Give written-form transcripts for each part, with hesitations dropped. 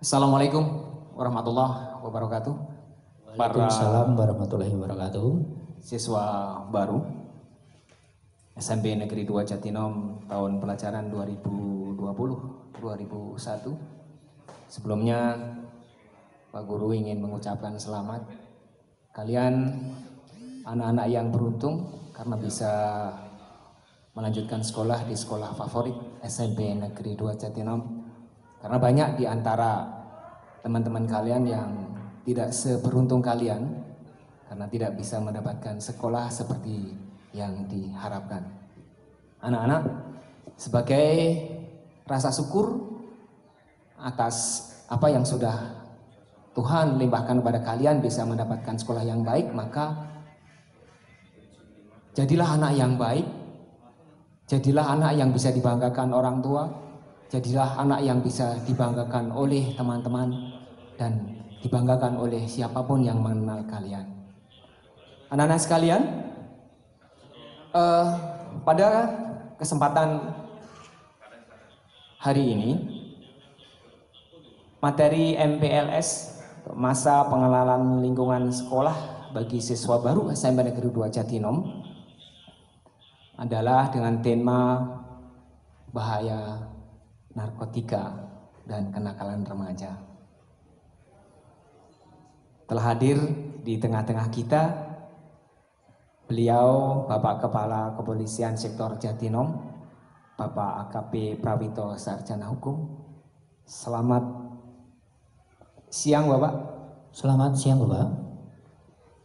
Assalamualaikum warahmatullahi wabarakatuh. Waalaikumsalam warahmatullahi wabarakatuh. Siswa baru SMP Negeri 2 Jatinom tahun pelajaran 2020-2001. Sebelumnya Pak Guru ingin mengucapkan selamat. Kalian anak-anak yang beruntung karena bisa melanjutkan sekolah di sekolah favorit SMP Negeri 2 Jatinom. Karena banyak di antara teman-teman kalian yang tidak seberuntung kalian karena tidak bisa mendapatkan sekolah seperti yang diharapkan. Anak-anak, sebagai rasa syukur atas apa yang sudah Tuhan limpahkan kepada kalian bisa mendapatkan sekolah yang baik, maka jadilah anak yang baik, jadilah anak yang bisa dibanggakan orang tua, jadilah anak yang bisa dibanggakan oleh teman-teman dan dibanggakan oleh siapapun yang mengenal kalian. Anak-anak sekalian, pada kesempatan hari ini, materi MPLS masa pengenalan lingkungan sekolah bagi siswa baru SMP Negeri 2 Jatinom adalah dengan tema bahaya narkotika dan kenakalan remaja. Telah hadir di tengah-tengah kita beliau Bapak Kepala Kepolisian Sektor Jatinom, Bapak AKP Prawito Sarjana Hukum. Selamat siang Bapak. Selamat siang Bapak.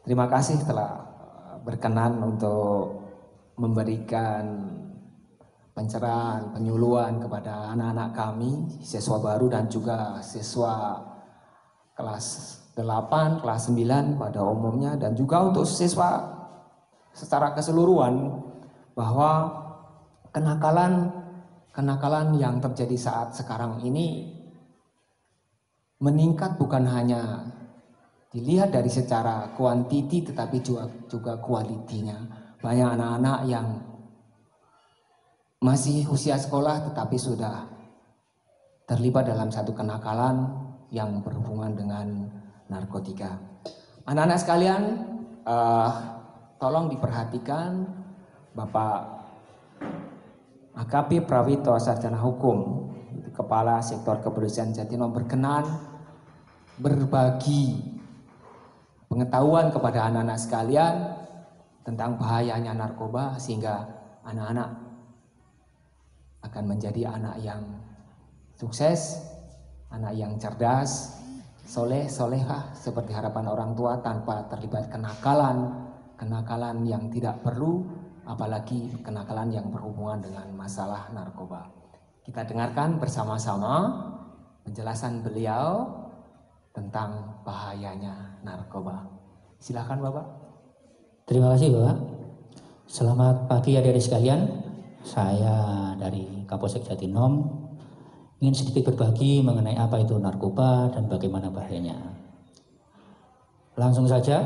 Terima kasih telah berkenan untuk memberikan pencerahan, penyuluhan kepada anak-anak kami, siswa baru dan juga siswa kelas 8, kelas 9 pada umumnya, dan juga untuk siswa secara keseluruhan, bahwa kenakalan yang terjadi saat sekarang ini meningkat bukan hanya dilihat dari secara kuantiti tetapi juga kualitinya. Banyak anak-anak yang masih usia sekolah tetapi sudah terlibat dalam satu kenakalan yang berhubungan dengan narkotika. Anak-anak sekalian, tolong diperhatikan, Bapak AKP Prawito Sarjana Hukum, Kepala Sektor Kepolisian Jatinom, berkenan berbagi pengetahuan kepada anak-anak sekalian tentang bahayanya narkoba, sehingga anak-anak akan menjadi anak yang sukses, anak yang cerdas, soleh, solehah seperti harapan orang tua, tanpa terlibat kenakalan yang tidak perlu, apalagi kenakalan yang berhubungan dengan masalah narkoba. Kita dengarkan bersama-sama penjelasan beliau tentang bahayanya narkoba. Silakan Bapak. Terima kasih Bapak. Selamat pagi adik-adik sekalian. Saya dari Kapolsek Jatinom ingin sedikit berbagi mengenai apa itu narkoba dan bagaimana bahayanya. Langsung saja,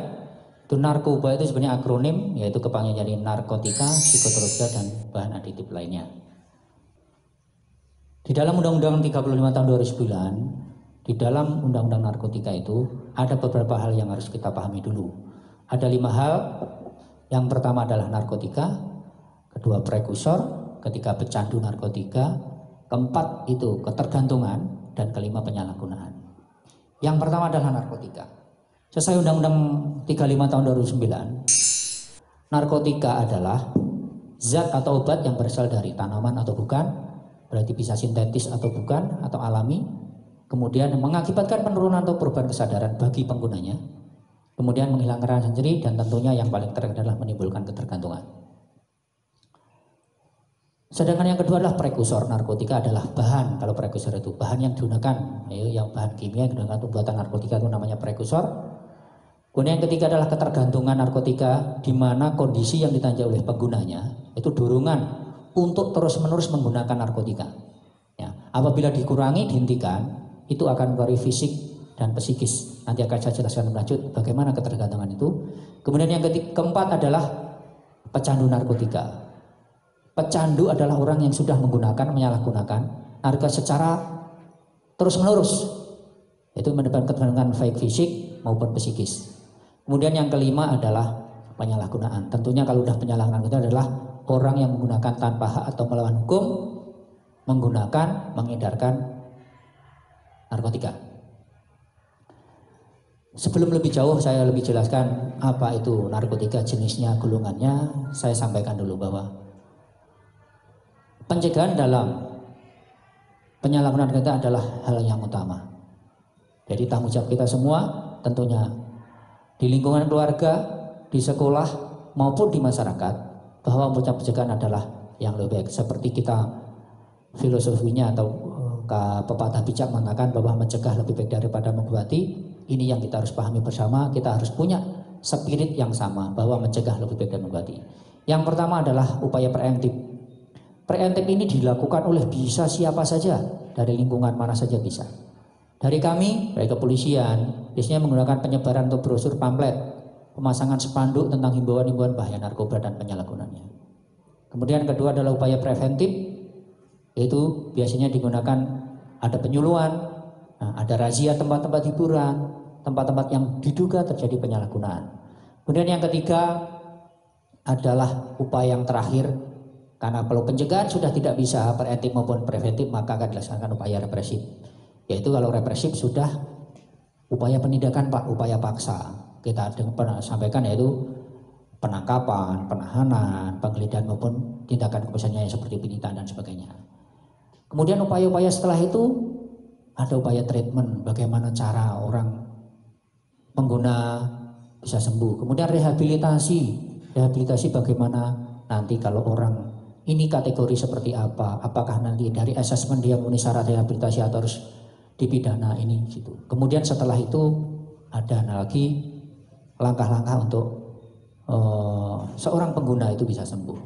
itu narkoba itu sebenarnya akronim, yaitu kepanjangan dari narkotika, psikotropika, dan bahan aditif lainnya. Di dalam Undang-Undang 35 tahun 2009, di dalam Undang-Undang Narkotika itu ada beberapa hal yang harus kita pahami dulu. Ada 5 hal. Yang pertama adalah narkotika, kedua prekursor, ketiga pecandu narkotika, keempat itu ketergantungan, dan kelima penyalahgunaan. Yang pertama adalah narkotika. Sesuai Undang-Undang 35 tahun 2009, narkotika adalah zat atau obat yang berasal dari tanaman atau bukan, berarti bisa sintetis atau bukan, atau alami, kemudian mengakibatkan penurunan atau perubahan kesadaran bagi penggunanya, kemudian menghilangkan rasa nyeri, dan tentunya yang paling terakhir adalah menimbulkan ketergantungan. Sedangkan yang kedua adalah prekursor. Narkotika adalah bahan, kalau prekursor itu bahan yang digunakan, yang bahan kimia yang digunakan untuk pembuatan narkotika itu namanya prekursor. Kemudian yang ketiga adalah ketergantungan narkotika, di mana kondisi yang ditanja oleh penggunanya itu dorongan untuk terus-menerus menggunakan narkotika. Ya, apabila dikurangi, dihentikan, itu akan mempengaruhi fisik dan psikis. Nanti akan saya jelaskan lebih lanjut bagaimana ketergantungan itu. Kemudian yang keempat adalah pecandu narkotika. Pecandu adalah orang yang sudah menggunakan, menyalahgunakan narkotika secara terus-menerus. Itu menyebabkan ketergantungan baik fisik maupun psikis. Kemudian yang kelima adalah penyalahgunaan. Tentunya kalau sudah penyalahgunaan itu adalah orang yang menggunakan tanpa hak atau melawan hukum, menggunakan, mengedarkan narkotika. Sebelum lebih jauh saya lebih jelaskan apa itu narkotika, jenisnya, golongannya, saya sampaikan dulu bahwa pencegahan dalam penyalahgunaan narkotika adalah hal yang utama. Jadi tanggung jawab kita semua tentunya di lingkungan keluarga, di sekolah maupun di masyarakat, bahwa pencegahan adalah yang lebih baik. Seperti kita filosofinya atau pepatah bijak mengatakan bahwa mencegah lebih baik daripada mengobati. Ini yang kita harus pahami bersama. Kita harus punya spirit yang sama bahwa mencegah lebih baik dari mengobati. Yang pertama adalah upaya preemptif. Preemptif ini dilakukan oleh bisa siapa saja, dari lingkungan mana saja bisa. Dari kami, dari kepolisian, biasanya menggunakan penyebaran untuk brosur, pamflet, pemasangan spanduk tentang himbauan-himbauan bahaya narkoba dan penyalahgunaannya. Kemudian kedua adalah upaya preventif, yaitu biasanya digunakan ada penyuluhan, ada razia tempat-tempat hiburan, tempat-tempat yang diduga terjadi penyalahgunaan. Kemudian yang ketiga adalah upaya yang terakhir, karena kalau pencegahan sudah tidak bisa preventif maupun preventif, maka akan dilaksanakan upaya represif. Yaitu kalau represif sudah upaya penindakan Pak, upaya paksa. Kita pernah sampaikan yaitu penangkapan, penahanan, penggeledahan maupun tindakan misalnya seperti penyitaan dan sebagainya. Kemudian upaya-upaya setelah itu ada upaya treatment, bagaimana cara orang pengguna bisa sembuh. Kemudian rehabilitasi bagaimana nanti kalau orang ini kategori seperti apa, apakah nanti dari asesmen dia memenuhi syarat rehabilitasi atau harus dipidana ini gitu. Kemudian setelah itu ada lagi langkah-langkah untuk seorang pengguna itu bisa sembuh.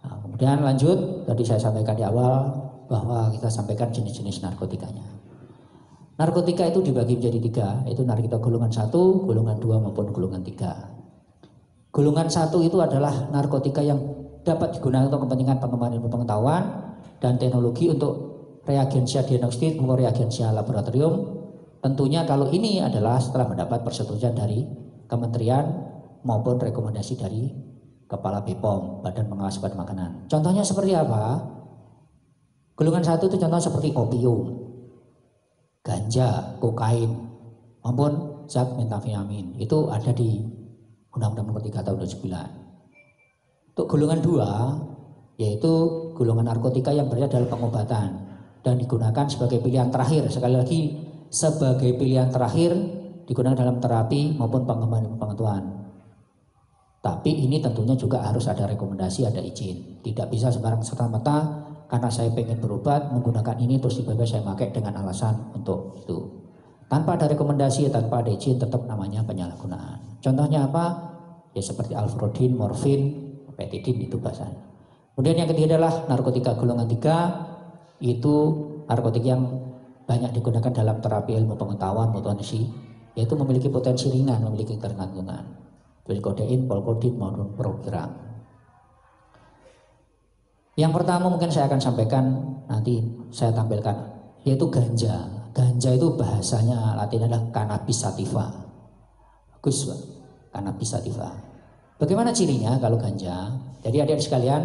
Nah, kemudian lanjut, tadi saya sampaikan di awal bahwa kita sampaikan jenis-jenis narkotikanya. Narkotika itu dibagi menjadi tiga, yaitu narkotika golongan 1, golongan 2 maupun golongan 3. Golongan 1 itu adalah narkotika yang dapat digunakan untuk kepentingan pengembangan ilmu pengetahuan dan teknologi untuk reagensia diagnostik maupun reagensia laboratorium. Tentunya kalau ini adalah setelah mendapat persetujuan dari kementerian maupun rekomendasi dari Kepala BPOM, Badan Pengawas Obat Makanan. Contohnya seperti apa? Golongan 1 itu contohnya seperti opium, ganja, kokain, maupun zat metafetamin. Itu ada di Undang-Undang Nomor 3 Tahun 2009. Untuk golongan 2 yaitu golongan narkotika yang berada dalam pengobatan dan digunakan sebagai pilihan terakhir. Sekali lagi, sebagai pilihan terakhir digunakan dalam terapi maupun pengembangan pengetahuan. Tapi ini tentunya juga harus ada rekomendasi, ada izin. Tidak bisa sembarang serta-merta karena saya pengen berobat menggunakan ini terus tiba-tiba saya pakai dengan alasan untuk itu. Tanpa ada rekomendasi, tanpa ada izin, tetap namanya penyalahgunaan. Contohnya apa? Ya seperti alfrodin, morfin, petidin, itu bahasanya. Kemudian yang ketiga adalah narkotika golongan 3, itu narkotika yang banyak digunakan dalam terapi ilmu pengetahuan potensi, yaitu memiliki potensi ringan, memiliki ketergantungan. Seperti kodein, polkodin maupun program. Yang pertama mungkin saya akan sampaikan, nanti saya tampilkan, yaitu ganja. Ganja itu bahasanya Latin adalah cannabis sativa. Bagus Pak, cannabis sativa. Bagaimana cirinya kalau ganja? Jadi adik-adik sekalian,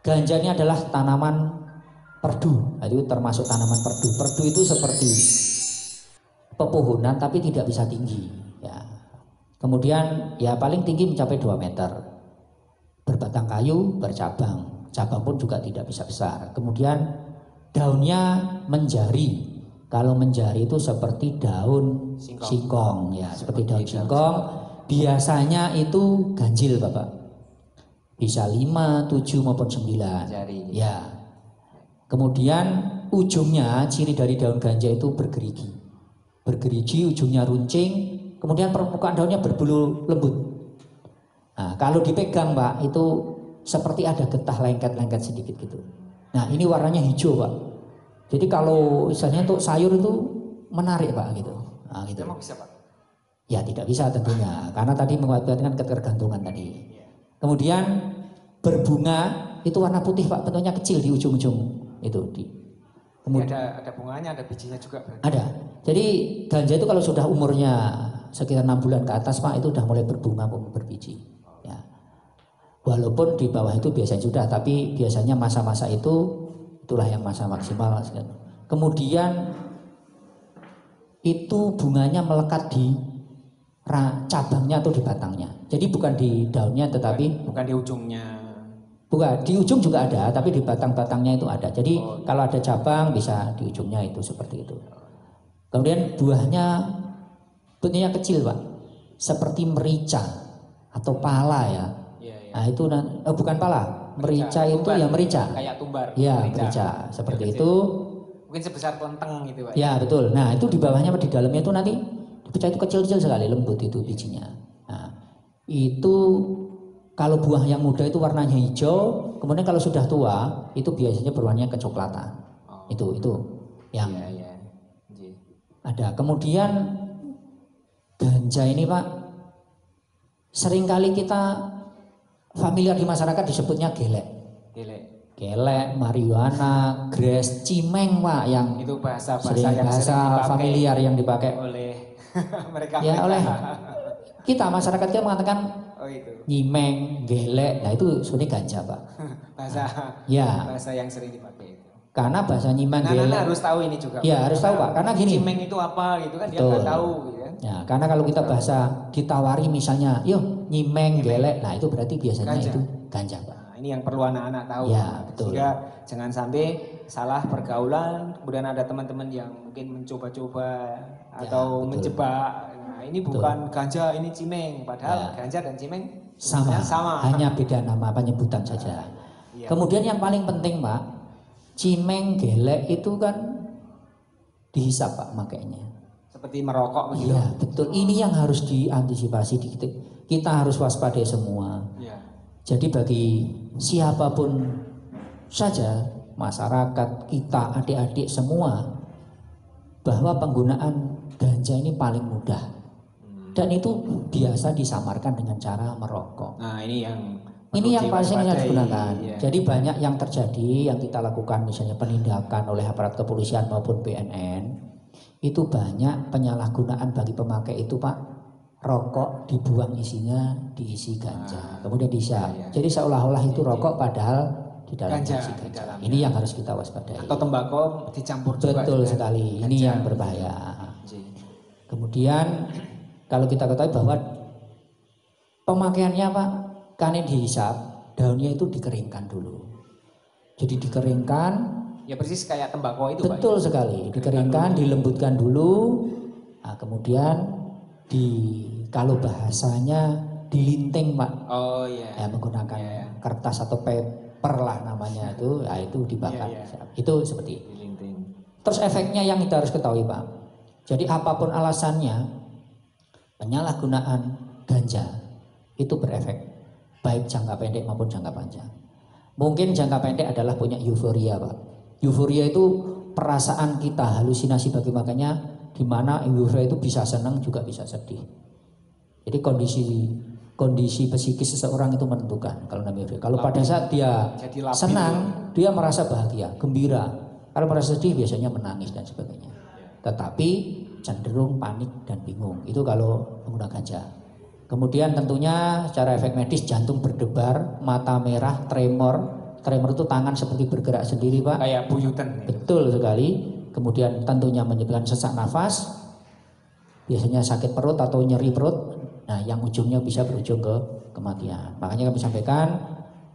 ganja ini adalah tanaman perdu, itu termasuk tanaman perdu. Perdu itu seperti pepohonan tapi tidak bisa tinggi. Ya. Kemudian ya paling tinggi mencapai 2 meter. Berbatang kayu, bercabang. Cabang pun juga tidak bisa besar. Kemudian daunnya menjari. Kalau menjari itu seperti daun singkong, ya seperti daun singkong. Biasanya itu ganjil Bapak. Bisa 5, 7 maupun 9. Jari. Ya. Kemudian ujungnya ciri dari daun ganja itu bergerigi. Bergerigi, ujungnya runcing. Kemudian permukaan daunnya berbulu lembut. Nah, kalau dipegang Pak itu seperti ada getah lengket-lengket sedikit gitu. Nah ini warnanya hijau Pak. Jadi kalau misalnya untuk sayur itu menarik Pak gitu. Nah, gitu. Emang bisa Pak? Ya tidak bisa tentunya karena tadi mengakibatkan ketergantungan tadi. Kemudian berbunga itu warna putih Pak, bentuknya kecil di ujung-ujung itu. Ada bunganya, ada bijinya juga berarti. Ada. Jadi ganja itu kalau sudah umurnya sekitar 6 bulan ke atas Pak, itu sudah mulai berbunga maupun berbiji. Ya. Walaupun di bawah itu biasanya sudah, tapi biasanya masa-masa itulah yang masa maksimal. Kemudian itu bunganya melekat di cabangnya atau di batangnya. Jadi bukan di daunnya tetapi bukan di ujungnya. Bukan, di ujung juga ada, tapi di batang-batangnya itu ada. Jadi kalau ada cabang bisa di ujungnya itu seperti itu. Kemudian buahnya bentuknya kecil Pak, seperti merica atau pala ya. Nah itu bukan pala, merica itu tumbar, ya merica. Kayak tumbar. Ya merica seperti itu. Mungkin sebesar kelenteng gitu Pak. Ya betul. Nah itu di bawahnya di dalamnya itu nanti dipecah itu kecil-kecil sekali, lembut itu bijinya. Nah itu kalau buah yang muda itu warnanya hijau, kemudian kalau sudah tua itu biasanya berwarna kecoklatan. Itu yang ada. Kemudian ganja ini Pak, seringkali kita familiar di masyarakat disebutnya gelek. Gelek, marijuana, grass, cimeng Pak, yang itu bahasa familiar yang dipakai oleh mereka. Ya oleh kita masyarakat kita mengatakan nyimeng, gelek, nah itu sebenarnya ganja Pak. Bahasa yang sering dipakai itu. Karena bahasa nyimeng, gelek harus tahu ini juga. Ya harus tahu Pak, karena gini. Nyimeng itu apa gitu kan, dia nggak tahu gitu kan. Ya, karena kalau kita bahasa ditawari misalnya, yuk nyimeng, gelek, nah itu berarti biasanya ganja. Itu ganja Pak. Nah, ini yang perlu anak-anak tahu. Ya, betul. Sehingga jangan sampai salah pergaulan, kemudian ada teman-teman yang mungkin mencoba-coba atau menjebak. Nah, ini bukan ganja, ini cimeng. Padahal ganja dan cimeng sama. Hanya beda nama penyebutan saja. Kemudian yang paling penting Pak, cimeng, gelek itu kan dihisap Pak makainya. Seperti merokok begitu. Iya betul. Ini yang harus diantisipasi. Kita harus waspadai semua. Ya. Jadi bagi siapapun saja, masyarakat, kita, adik-adik semua, bahwa penggunaan ganja ini paling mudah. Dan itu biasa disamarkan dengan cara merokok. Nah ini yang paling sering harus digunakan. Ya. Jadi banyak yang terjadi, yang kita lakukan misalnya penindakan oleh aparat kepolisian maupun BNN, itu banyak penyalahgunaan bagi pemakai itu Pak, rokok dibuang isinya diisi ganja, kemudian dihisap. Jadi seolah-olah itu rokok padahal di dalam ganja. Ini yang harus kita waspadai. Atau tembakau dicampur juga. Betul sekali, ganja. Ini yang berbahaya. Kemudian kalau kita ketahui bahwa pemakaiannya Pak, kan dihisap, daunnya itu dikeringkan dulu. Jadi dikeringkan. Ya persis kayak tembakau itu Betul Pak. Sekali, dikeringkan, dilembutkan dulu. Nah, kemudian kalau bahasanya dilinting Pak. Oh iya. Ya, menggunakan kertas atau paper lah namanya itu, ya itu dibakar. Itu seperti itu. Terus efeknya yang kita harus ketahui Pak. Jadi apapun alasannya, penyalahgunaan ganja itu berefek baik jangka pendek maupun jangka panjang. Mungkin jangka pendek adalah punya euforia Pak. Euforia itu perasaan kita, halusinasi bagi makanya, di mana euforia itu bisa senang juga bisa sedih. Jadi kondisi psikis seseorang itu menentukan kalau namanya euforia. Kalau pada saat dia senang, dia merasa bahagia, gembira. Kalau merasa sedih biasanya menangis dan sebagainya. Tetapi cenderung panik dan bingung. Itu kalau menggunakan ganja. Kemudian tentunya secara efek medis jantung berdebar, mata merah, tremor. Tremor itu tangan seperti bergerak sendiri Pak. Kayak buyutan. Betul sekali. Kemudian tentunya menyebabkan sesak nafas. Biasanya sakit perut atau nyeri perut. Nah yang ujungnya bisa berujung ke kematian. Makanya kami sampaikan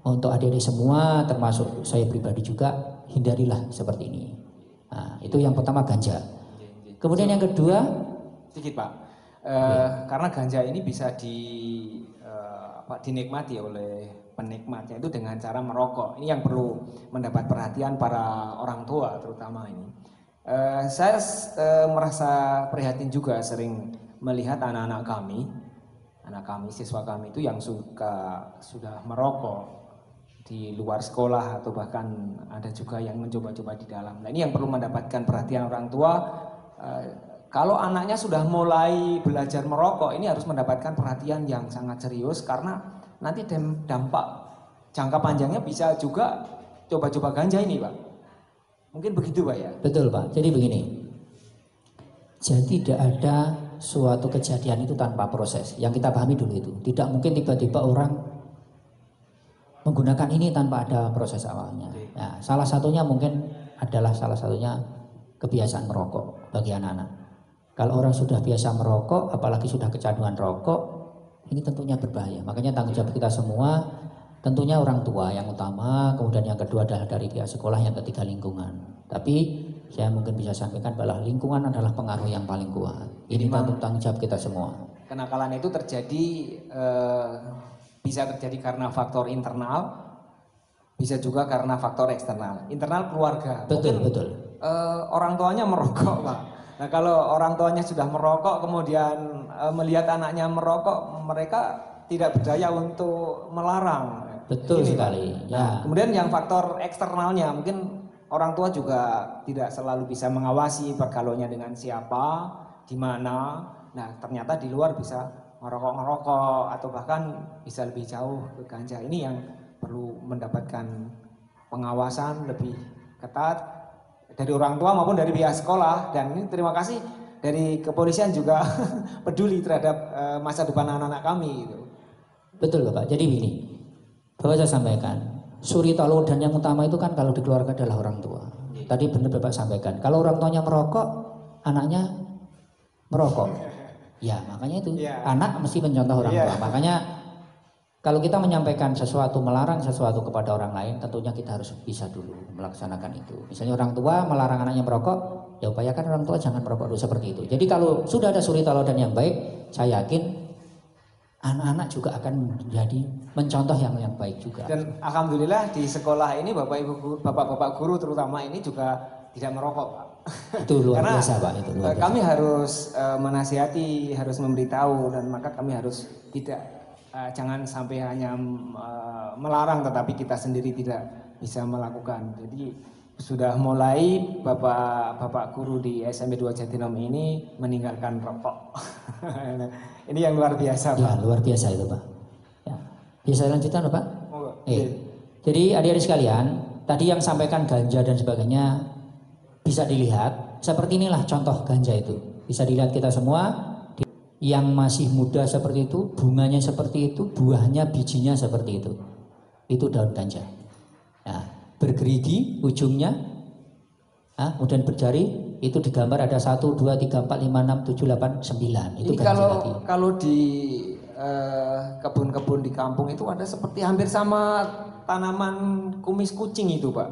untuk adik-adik semua termasuk saya pribadi juga, hindarilah seperti ini. Nah itu yang pertama ganja. Kemudian yang kedua. Sedikit Pak. Karena ganja ini bisa dinikmati oleh penikmatnya itu dengan cara merokok. Ini yang perlu mendapat perhatian para orang tua terutama ini. Saya merasa prihatin juga sering melihat anak-anak kami, siswa kami itu yang sudah merokok di luar sekolah atau bahkan ada juga yang mencoba-coba di dalam. Nah ini yang perlu mendapatkan perhatian orang tua. Kalau anaknya sudah mulai belajar merokok, ini harus mendapatkan perhatian yang sangat serius karena nanti dampak jangka panjangnya bisa juga coba-coba ganja ini Pak. Mungkin begitu Pak ya? Betul Pak, jadi begini. Jadi tidak ada suatu kejadian itu tanpa proses. Yang kita pahami dulu itu. Tidak mungkin tiba-tiba orang menggunakan ini tanpa ada proses awalnya. Nah, salah satunya mungkin adalah kebiasaan merokok bagi anak-anak. Kalau orang sudah biasa merokok, apalagi sudah kecanduan rokok, ini tentunya berbahaya. Makanya tanggung jawab kita semua, tentunya orang tua yang utama, kemudian yang kedua adalah dari pihak sekolah, yang ketiga lingkungan. Tapi saya mungkin bisa sampaikan bahwa lingkungan adalah pengaruh yang paling kuat. Ini tanggung jawab kita semua. Kenakalan itu terjadi bisa terjadi karena faktor internal, bisa juga karena faktor eksternal. Internal keluarga. Betul, mungkin, betul. Orang tuanya merokok Pak. Nah kalau orang tuanya sudah merokok kemudian melihat anaknya merokok, mereka tidak berdaya untuk melarang. Betul sekali. Ya. Nah, kemudian yang faktor eksternalnya mungkin orang tua juga tidak selalu bisa mengawasi pergaulannya dengan siapa, di mana. Nah ternyata di luar bisa ngerokok atau bahkan bisa lebih jauh ke ganja. Ini yang perlu mendapatkan pengawasan lebih ketat dari orang tua maupun dari pihak sekolah. Dan ini terima kasih dari kepolisian juga peduli terhadap masa depan anak-anak kami gitu. Betul Bapak, jadi begini, Bapak saya sampaikan, suri tauladan yang utama itu kan kalau di keluarga adalah orang tua. Tadi benar Bapak sampaikan, kalau orang tuanya merokok, anaknya merokok. Ya makanya itu, anak mesti mencontoh orang tua. Makanya kalau kita menyampaikan sesuatu, melarang sesuatu kepada orang lain, tentunya kita harus bisa dulu melaksanakan itu. Misalnya orang tua melarang anaknya merokok, ya upayakan orang tua jangan merokok dulu, seperti itu. Jadi kalau sudah ada suri tauladan yang baik, saya yakin anak-anak juga akan menjadi mencontoh yang baik juga. Dan alhamdulillah di sekolah ini bapak-bapak guru terutama ini juga tidak merokok Pak. Itu luar biasa Pak. Itu luar biasa. Kami harus menasihati, harus memberitahu, dan maka kami harus jangan sampai hanya melarang tetapi kita sendiri tidak bisa melakukan. Jadi sudah mulai bapak guru di SMP 2 Jatinam ini meninggalkan rokok. Ini yang luar biasa Pak. Ya luar biasa itu Pak. Ya. Bisa lanjutkan Pak? Jadi adik-adik sekalian, tadi yang sampaikan ganja dan sebagainya bisa dilihat. Seperti inilah contoh ganja itu. Bisa dilihat kita semua. Yang masih muda seperti itu, bunganya seperti itu, buahnya, bijinya seperti itu. Itu daun ganja. Nah, bergerigi ujungnya, kemudian berjari, itu digambar ada 1, 2, 3, 4, 5, 6, 7, 8, 9. Itu ganja lagi. Kalau di kebun-kebun di kampung itu ada seperti hampir sama tanaman kumis kucing itu Pak.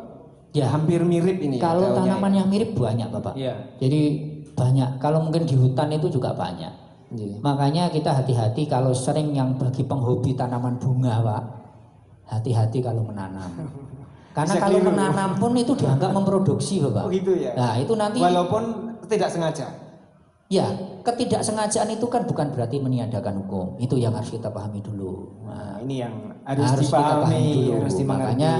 Ya, hampir mirip ini. Kalau tanaman yang mirip banyak Bapak. Ya. Jadi banyak. Kalau mungkin di hutan itu juga banyak. Makanya kita hati-hati kalau sering yang bagi penghobi tanaman bunga Pak. Hati-hati kalau menanam. Karena kalau menanam pun itu dianggap memproduksi Bapak. Oh gitu ya. Nah itu nanti. Walaupun tidak sengaja. Ya, ketidaksengajaan itu kan bukan berarti meniadakan hukum. Itu yang harus kita pahami dulu. Nah, ini yang harus dipahami, harus dimengerti. Makanya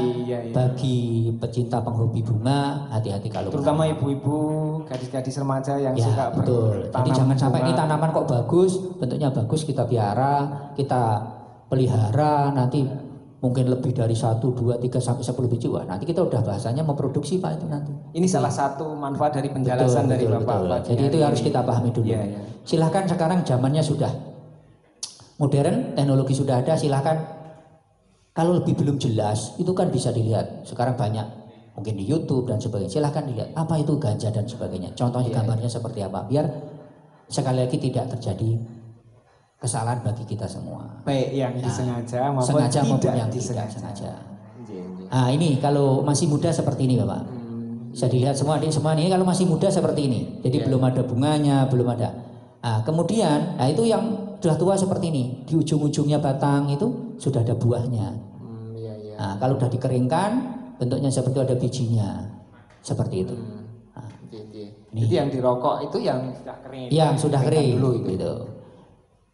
bagi pecinta penghobi bunga, hati-hati kalau terutama ibu-ibu, gadis-gadis remaja yang suka betul. Jadi jangan sampai ini tanaman kok bagus, bentuknya bagus, kita piara, kita pelihara, nanti mungkin lebih dari 1, 2, 3 sampai 10 biji. Wah, nanti kita udah bahasanya memproduksi Pak itu nanti. Ini salah satu manfaat dari penjelasan dari Bapak. Jadi itu harus kita pahami dulu. Silahkan sekarang zamannya sudah modern, teknologi sudah ada, silahkan. Kalau lebih belum jelas, itu kan bisa dilihat. Sekarang banyak mungkin di YouTube dan sebagainya. Silahkan dilihat apa itu ganja dan sebagainya. Contohnya gambarnya seperti apa, biar sekali lagi tidak terjadi kesalahan bagi kita semua. Baik yang disengaja maupun yang tidak sengaja. Nah ini kalau masih muda seperti ini Bapak. Bisa dilihat semua ini kalau masih muda seperti ini. Jadi belum ada bunganya, belum ada. Nah kemudian, itu yang sudah tua seperti ini. Di ujung-ujungnya batang itu sudah ada buahnya. Nah kalau sudah dikeringkan, bentuknya seperti ada bijinya. Seperti itu. Jadi yang dirokok itu yang sudah kering. Yang sudah kering dulu gitu.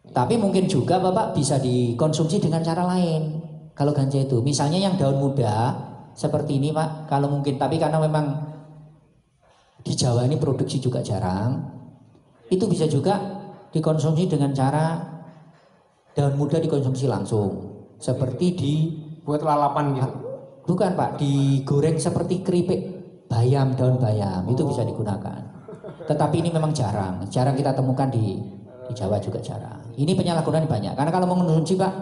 Tapi mungkin juga Bapak bisa dikonsumsi dengan cara lain. Kalau ganja itu, misalnya yang daun muda seperti ini Pak, kalau mungkin, tapi karena memang di Jawa ini produksi juga jarang, itu bisa juga dikonsumsi dengan cara daun muda dikonsumsi langsung, seperti buat lalapan gitu. Bukan Pak, digoreng seperti keripik. daun bayam itu bisa digunakan. Tetapi ini memang jarang kita temukan di Jawa juga jarang. Ini penyalahgunaan banyak. Karena kalau mengonsumsi Pak,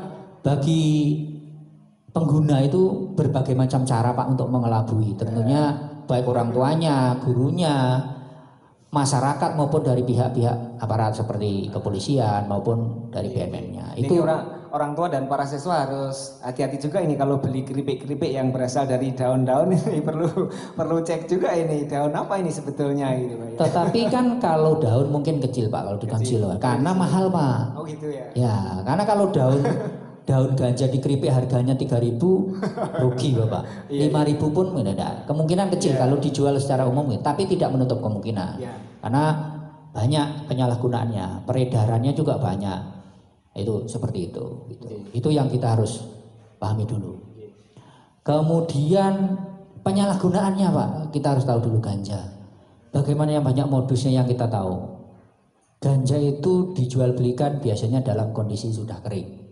bagi pengguna itu berbagai macam cara Pak untuk mengelabui. Tentunya baik orang tuanya, gurunya, masyarakat maupun dari pihak-pihak aparat seperti kepolisian maupun dari BNN-nya. Itu orang tua dan para siswa harus hati-hati juga ini kalau beli keripik-keripik yang berasal dari daun-daun ini perlu cek juga ini daun apa ini sebetulnya gitu Pak. Tetapi kan kalau daun mungkin kecil Pak kalau dikonsumsi karena mahal Pak. Oh gitu ya. Ya, karena kalau daun ganja di keripik harganya 3.000 rugi Bapak. 5.000 pun tidak. Kemungkinan kecil kalau dijual secara umum, tapi tidak menutup kemungkinan. Karena banyak penyalahgunaannya, peredarannya juga banyak. Itu seperti itu. Itu yang kita harus pahami dulu. Kemudian penyalahgunaannya Pak, kita harus tahu dulu ganja. Bagaimana yang banyak modusnya yang kita tahu. Ganja itu dijual belikan biasanya dalam kondisi sudah kering.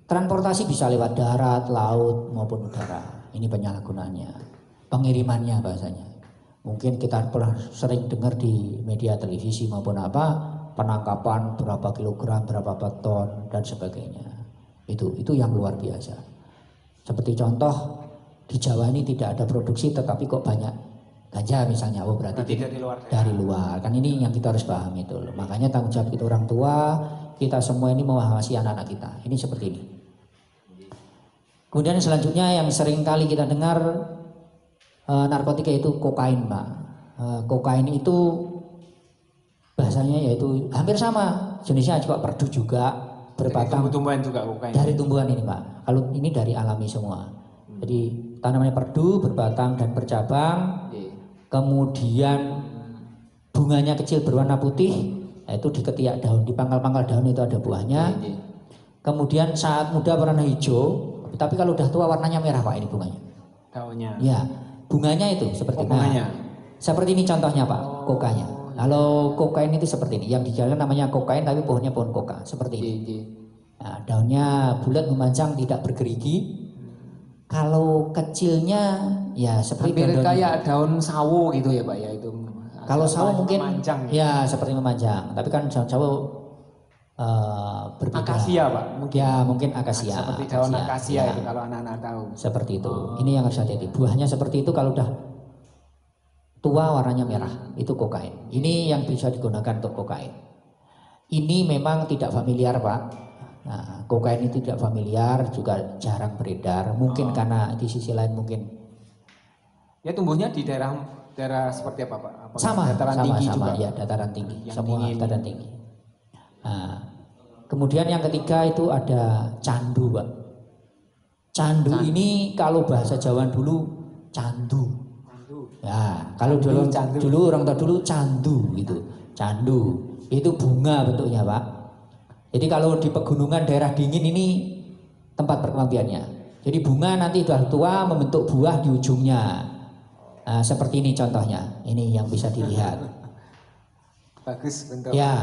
Transportasi bisa lewat darat, laut maupun udara. Ini penyalahgunaannya. Pengirimannya bahasanya. Mungkin kita pernah sering dengar di media televisi maupun penangkapan berapa kilogram, berapa ton dan sebagainya. Itu yang luar biasa. Seperti contoh di Jawa ini tidak ada produksi tetapi kok banyak ganja misalnya, berarti dari luar. Kan ini yang kita harus pahami itu. Makanya tanggung jawab kita orang tua, kita semua ini mengawasi anak-anak kita. Ini seperti ini. Kemudian selanjutnya yang sering kali kita dengar narkotika itu kokain Pak. Kokain itu bahasanya yaitu hampir sama jenisnya juga perdu juga berbatang tumbuhan juga kokain. Dari tumbuhan ini Pak. Kalau ini dari alami semua. Jadi tanamannya perdu berbatang dan bercabang. Kemudian bunganya kecil berwarna putih, itu di ketiak daun, di pangkal-pangkal daun itu ada buahnya. Kemudian saat muda warna hijau, tapi kalau udah tua warnanya merah Pak ini bunganya. Daunnya. Ya, bunganya itu seperti seperti ini contohnya Pak, kokanya. Kalau kokain itu seperti ini, yang di jalan namanya kokain tapi pohonnya pohon koka, seperti ini. Nah, daunnya bulat memanjang tidak bergerigi. Kalau kecilnya ya seperti kayak daun sawo gitu ya Pak ya itu. Kalau sawo mungkin memanjang, ya seperti memanjang, tapi kan daun sawo berbeda. Akasia Pak. Mungkin akasia. Seperti daun akasia itu kalau anak-anak tahu. Seperti itu. Ini yang harus hati-hati. Buahnya seperti itu kalau udah tua warnanya merah, itu kokain. Ini yang bisa digunakan untuk kokain. Ini memang tidak familiar Pak. Nah, kokain itu tidak familiar, juga jarang beredar. Mungkin karena di sisi lain mungkin. Ya tumbuhnya di daerah seperti apa Pak? Sama, dataran tinggi juga. Ya, dataran tinggi. Yang Semua dingin. dataran tinggi. Nah, kemudian yang ketiga itu ada candu Pak. Candu ini kalau bahasa Jawa dulu candu. Ya, kalau dulu orang tua dulu candu gitu. Candu itu bunga bentuknya Pak. Jadi kalau di pegunungan daerah dingin ini tempat perkembangbiakannya. Jadi bunga nanti sudah tua membentuk buah di ujungnya. Nah, seperti ini contohnya. Ini yang bisa dilihat. Bagus bentuknya. Ya,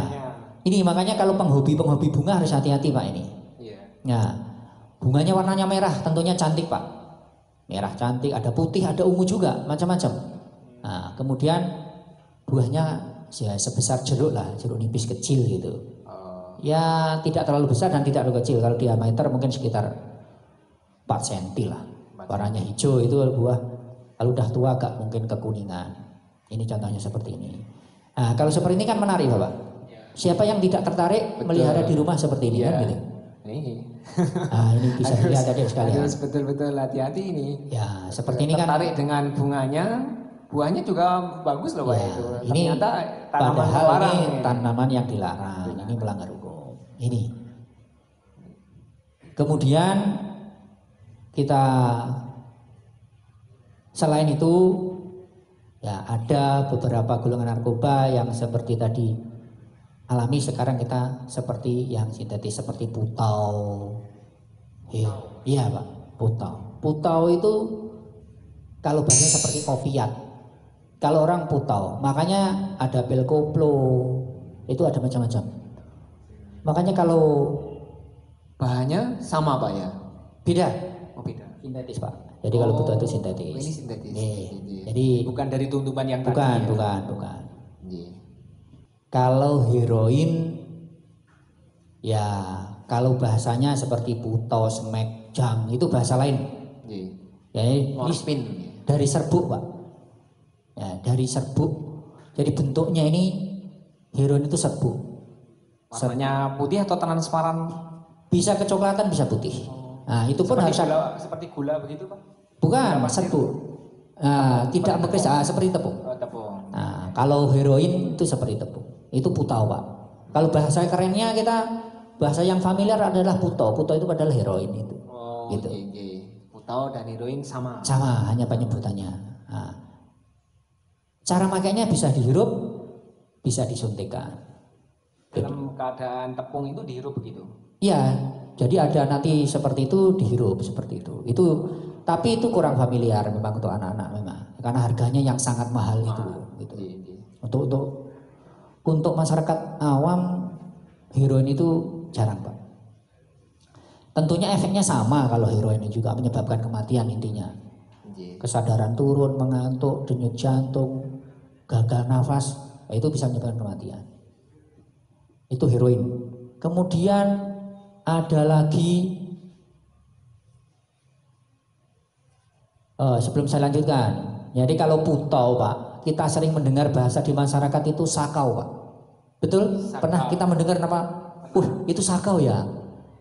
ini makanya kalau penghobi bunga harus hati-hati Pak ini. Nah, bunganya warnanya merah, tentunya cantik Pak. Merah cantik, ada putih, ada ungu juga, macam-macam. Nah, kemudian buahnya ya sebesar jeruk lah, jeruk nipis kecil gitu. Ya tidak terlalu besar dan tidak terlalu kecil. Kalau diameter mungkin sekitar 4 cm lah. Warnanya hijau itu buah. Kalau udah tua agak mungkin kekuningan. Ini contohnya seperti ini. Nah, kalau seperti ini kan menarik Bapak. Siapa yang tidak tertarik melihara di rumah seperti ini kan gitu. Nah, ini bisa dilihat adik sekalian. Harus betul-betul hati-hati ini. Ya, seperti ini kan. Tertarik dengan bunganya, buahnya juga bagus loh Pak itu. Ini Ternyata padahal ini tanaman yang dilarang. Ini melanggar hukum. Ini. Kemudian kita selain itu ya ada beberapa golongan narkoba yang seperti tadi alami, sekarang kita seperti yang sintetis seperti putau. Iya Pak, putau. Putau itu kalau bahasanya seperti opiat. Kalau orang putau, makanya ada pil koplo, itu ada macam-macam. Makanya kalau bahannya sama Pak ya? beda. Oh beda. Sintetis Pak. Jadi kalau buta itu sintetis. Ini sintetis. Jadi bukan dari tumbuhan yang bukan, tadi. Bukan. Kalau heroin ya kalau bahasanya seperti puto, smek, jang itu bahasa lain. Ya, morfin. Dari serbuk, Pak. Ya, dari serbuk. Jadi bentuknya ini heroin itu serbuk. Warnanya putih atau transparan? Bisa kecoklatan, bisa putih. Nah, itu pun harus seperti gula begitu, Pak? Bukan, serbuk. Nah, tidak bekerja seperti tepung. Tepung. Nah, kalau heroin itu seperti tepung. Itu putau, Pak. Kalau bahasa kerennya bahasa yang familiar adalah puto. Puto itu adalah heroin itu. Gitu. Putau dan heroin sama. Sama, hanya penyebutannya. Nah, cara makainya bisa dihirup, bisa disuntikkan. Dalam keadaan tepung itu dihirup begitu? Iya, jadi ada nanti seperti itu dihirup seperti itu. Tapi itu kurang familiar memang untuk anak-anak memang, karena harganya yang sangat mahal itu. Gitu. Untuk masyarakat awam heroin itu jarang, Pak. Tentunya efeknya sama kalau heroin juga menyebabkan kematian intinya. Kesadaran turun, mengantuk, denyut jantung, gagal nafas, itu bisa menyebabkan kematian. Itu heroin. Kemudian ada lagi sebelum saya lanjutkan. Jadi kalau putau, Pak, kita sering mendengar bahasa di masyarakat itu sakau, Pak. Betul? Sakau. Pernah kita mendengar nama? Itu sakau ya.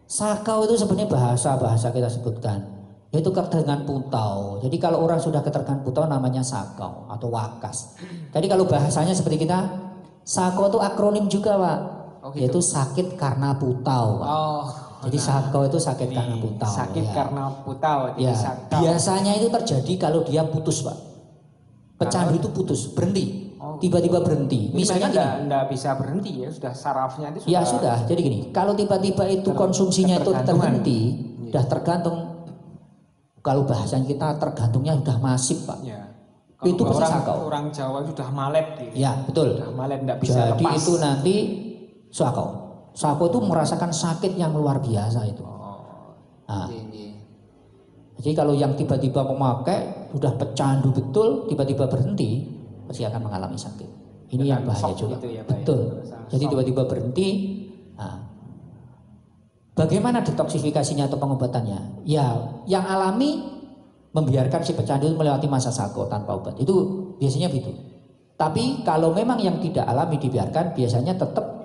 Sakau itu sebenarnya bahasa kita sebutkan. Itu dengan putau. Jadi kalau orang sudah keterkena putau namanya sakau atau wakas. Jadi kalau bahasanya seperti kita, sakau itu akronim juga, Pak. Gitu. Yaitu sakit karena putau, Pak. Jadi sakau itu sakit karena putau. Sakit karena putau. Ya. Biasanya itu terjadi kalau dia putus, Pak. Pecandu itu putus, berhenti. Tiba-tiba berhenti. Misalnya enggak bisa berhenti ya, sudah sarafnya itu sudah. Ya sudah, jadi gini, kalau tiba-tiba itu konsumsinya itu terhenti, sudah tergantung. Kalau bahasanya kita tergantungnya sudah masif, Pak. Ya. Itu pasti sakau. Orang Jawa sudah malep gitu. Ya, betul. Sudah malep, enggak bisa jadi lepas. Itu nanti sakau. Sakau itu merasakan sakit yang luar biasa itu. Nah, jadi kalau yang tiba-tiba memakai sudah pecandu betul, tiba-tiba berhenti, pasti akan mengalami sakit. Ini yang bahaya juga. Gitu ya, betul. Jadi tiba-tiba berhenti. Nah, bagaimana detoksifikasinya atau pengobatannya? Ya, yang alami membiarkan si pecandu melewati masa sakau tanpa obat. Itu biasanya begitu. Tapi kalau memang yang tidak alami dibiarkan, biasanya tetap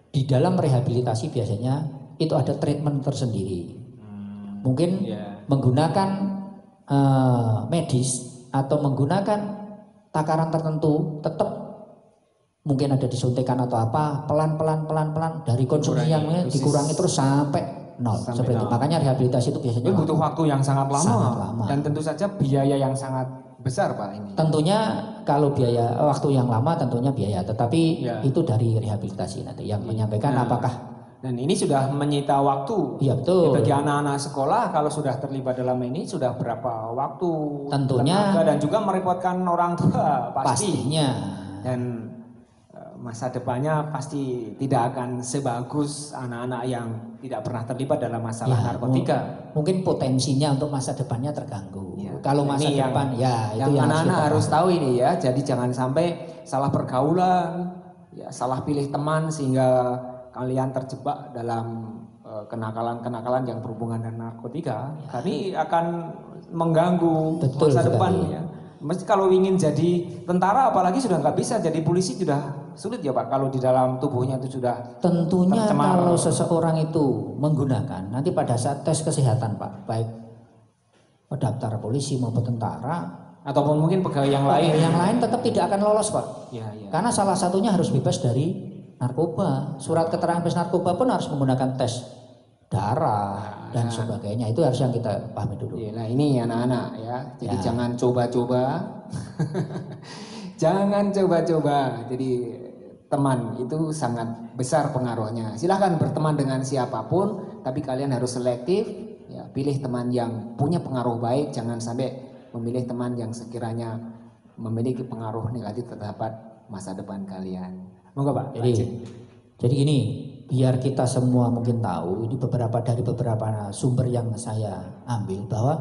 di dalam rehabilitasi biasanya itu ada treatment tersendiri. Mungkin menggunakan medis atau menggunakan takaran tertentu, tetap mungkin ada disuntikan atau apa, pelan-pelan dari konsumsi yang dikurangi terus sampai nol. Seperti itu. Makanya rehabilitasi itu biasanya butuh waktu yang sangat lama. Dan tentu saja biaya yang sangat besar, Pak, ini. Tentunya kalau biaya waktu yang lama tentunya biaya, tetapi itu dari rehabilitasi nanti yang menyampaikan apakah. Dan ini sudah menyita waktu. Iya, betul. Bagi anak-anak sekolah kalau sudah terlibat dalam ini sudah berapa waktu? Tentunya. Tenaga, dan juga merepotkan orang tua pastinya. Dan masa depannya pasti tidak akan sebagus anak-anak yang tidak pernah terlibat dalam masalah narkotika. Mungkin potensinya untuk masa depannya terganggu. Kalau masa depan itu yang anak-anak harus tahu ini ya. Jadi jangan sampai salah pergaulan, salah pilih teman sehingga kalian terjebak dalam kenakalan-kenakalan yang berhubungan dengan narkotika. Ini akan mengganggu masa depan ya. Mesti kalau ingin jadi tentara apalagi sudah nggak bisa, jadi polisi sudah sulit ya, Pak, kalau di dalam tubuhnya itu sudah tentunya tercemar. Kalau seseorang itu menggunakan nanti pada saat tes kesehatan, Pak, baik daftar polisi maupun tentara ataupun mungkin pegawai yang lain tetap tidak akan lolos, Pak. Karena salah satunya harus bebas dari narkoba. Surat keterangan bebas narkoba pun harus menggunakan tes darah dan sebagainya. Itu harus yang kita pahami dulu. Nah ini anak-anak ya. Jadi jangan coba-coba. Jangan coba-coba. Jadi teman itu sangat besar pengaruhnya. Silahkan berteman dengan siapapun, tapi kalian harus selektif. Ya, pilih teman yang punya pengaruh baik. Jangan sampai memilih teman yang sekiranya memiliki pengaruh negatif terhadap masa depan kalian. Moga, Pak. Jadi gini, biar kita semua mungkin tahu, ini dari beberapa sumber yang saya ambil bahwa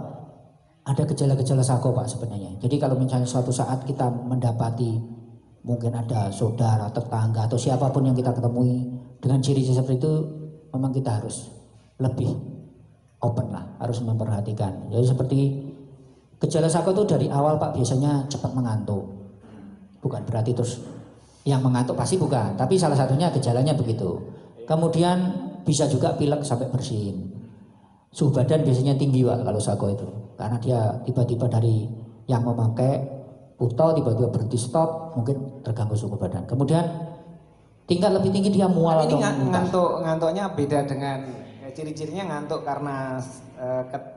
ada gejala-gejala sako Pak sebenarnya. Jadi kalau misalnya suatu saat kita mendapati mungkin ada saudara, tetangga atau siapapun yang kita ketemui dengan ciri-ciri seperti itu, memang kita harus lebih open lah, harus memperhatikan. Jadi seperti gejala sako itu dari awal Pak biasanya cepat mengantuk. Bukan berarti terus yang mengantuk pasti bukan, tapi salah satunya gejalanya begitu. Kemudian bisa juga pilek sampai bersin. Suhu badan biasanya tinggi Pak kalau sako itu. Karena dia tiba-tiba dari yang memakai puto tiba-tiba berhenti stop, mungkin terganggu suhu badan. Kemudian tingkat lebih tinggi dia mual atau ngantuknya beda dengan ciri-cirinya ngantuk karena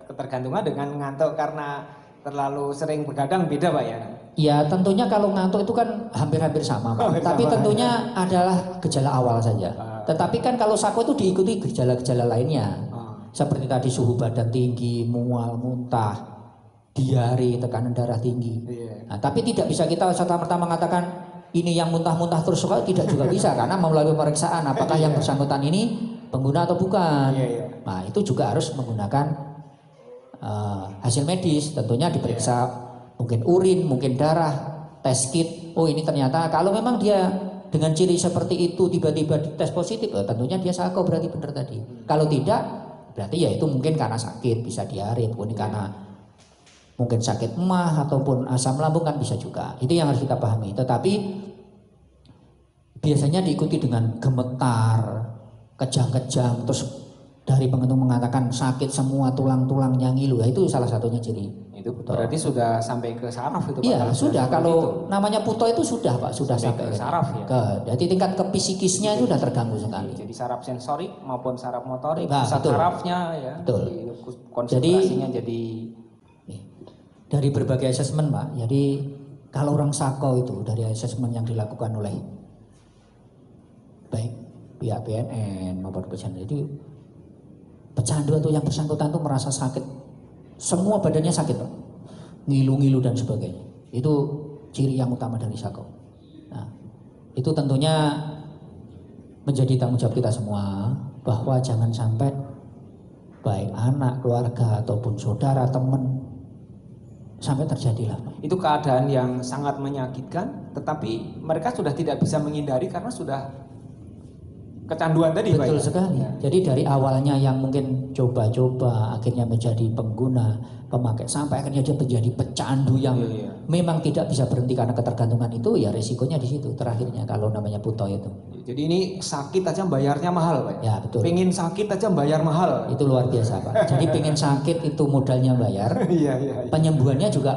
ketergantungan dengan ngantuk karena terlalu sering begadang beda Pak ya? Ya tentunya kalau ngantuk itu kan hampir-hampir sama Pak. Tapi tentunya adalah gejala awal saja. Tetapi kan kalau sako itu diikuti gejala-gejala lainnya. Seperti tadi suhu badan tinggi, mual, muntah, diare, tekanan darah tinggi. Nah, tapi tidak bisa kita serta-merta mengatakan ini yang muntah-muntah terus tidak juga bisa karena melalui pemeriksaan apakah yang bersangkutan ini pengguna atau bukan. Nah itu juga harus menggunakan hasil medis, tentunya diperiksa mungkin urin, mungkin darah, tes kit. Oh ini ternyata kalau memang dia dengan ciri seperti itu tiba-tiba tes positif, tentunya dia sako berarti benar tadi. Kalau tidak berarti ya itu mungkin karena sakit, bisa diare, mungkin karena mungkin sakit emah ataupun asam lambung kan bisa juga. Itu yang harus kita pahami. Tetapi biasanya diikuti dengan gemetar, kejang-kejang, terus dari pengentung mengatakan sakit semua tulang-tulangnya ngilu. Ya, itu salah satunya ciri. Itu berarti sudah sampai ke saraf itu Pak? Iya sudah, kalau namanya puto itu sudah Pak, sudah sampai ke saraf ya? Jadi tingkat ke psikisnya itu sudah terganggu sekali. Jadi saraf sensorik maupun saraf motorik, nah, pusat sarafnya ya. Betul. Konsentrasinya jadi dari berbagai asesmen Pak. Jadi kalau orang sako itu dari asesmen yang dilakukan oleh baik pihak BNN maupun pecandu, jadi pecandu atau yang bersangkutan itu merasa sakit, semua badannya sakit Pak, ngilu-ngilu dan sebagainya. Itu ciri yang utama dari sako. Nah, itu tentunya menjadi tanggung jawab kita semua bahwa jangan sampai baik anak, keluarga ataupun saudara, teman sampai terjadilah. Itu keadaan yang sangat menyakitkan, tetapi mereka sudah tidak bisa menghindari karena sudah kecanduan tadi Pak. Betul sekali. Ya. Jadi dari awalnya yang mungkin coba-coba akhirnya menjadi pengguna, pemakai sampai akhirnya dia menjadi pecandu yang memang tidak bisa berhenti karena ketergantungan itu, ya resikonya di situ terakhirnya kalau namanya puto itu. Jadi ini sakit aja bayarnya mahal Pak. Ya betul. Pengen sakit aja bayar mahal. Itu luar biasa Pak. Jadi pengen sakit itu modalnya bayar. Penyembuhannya juga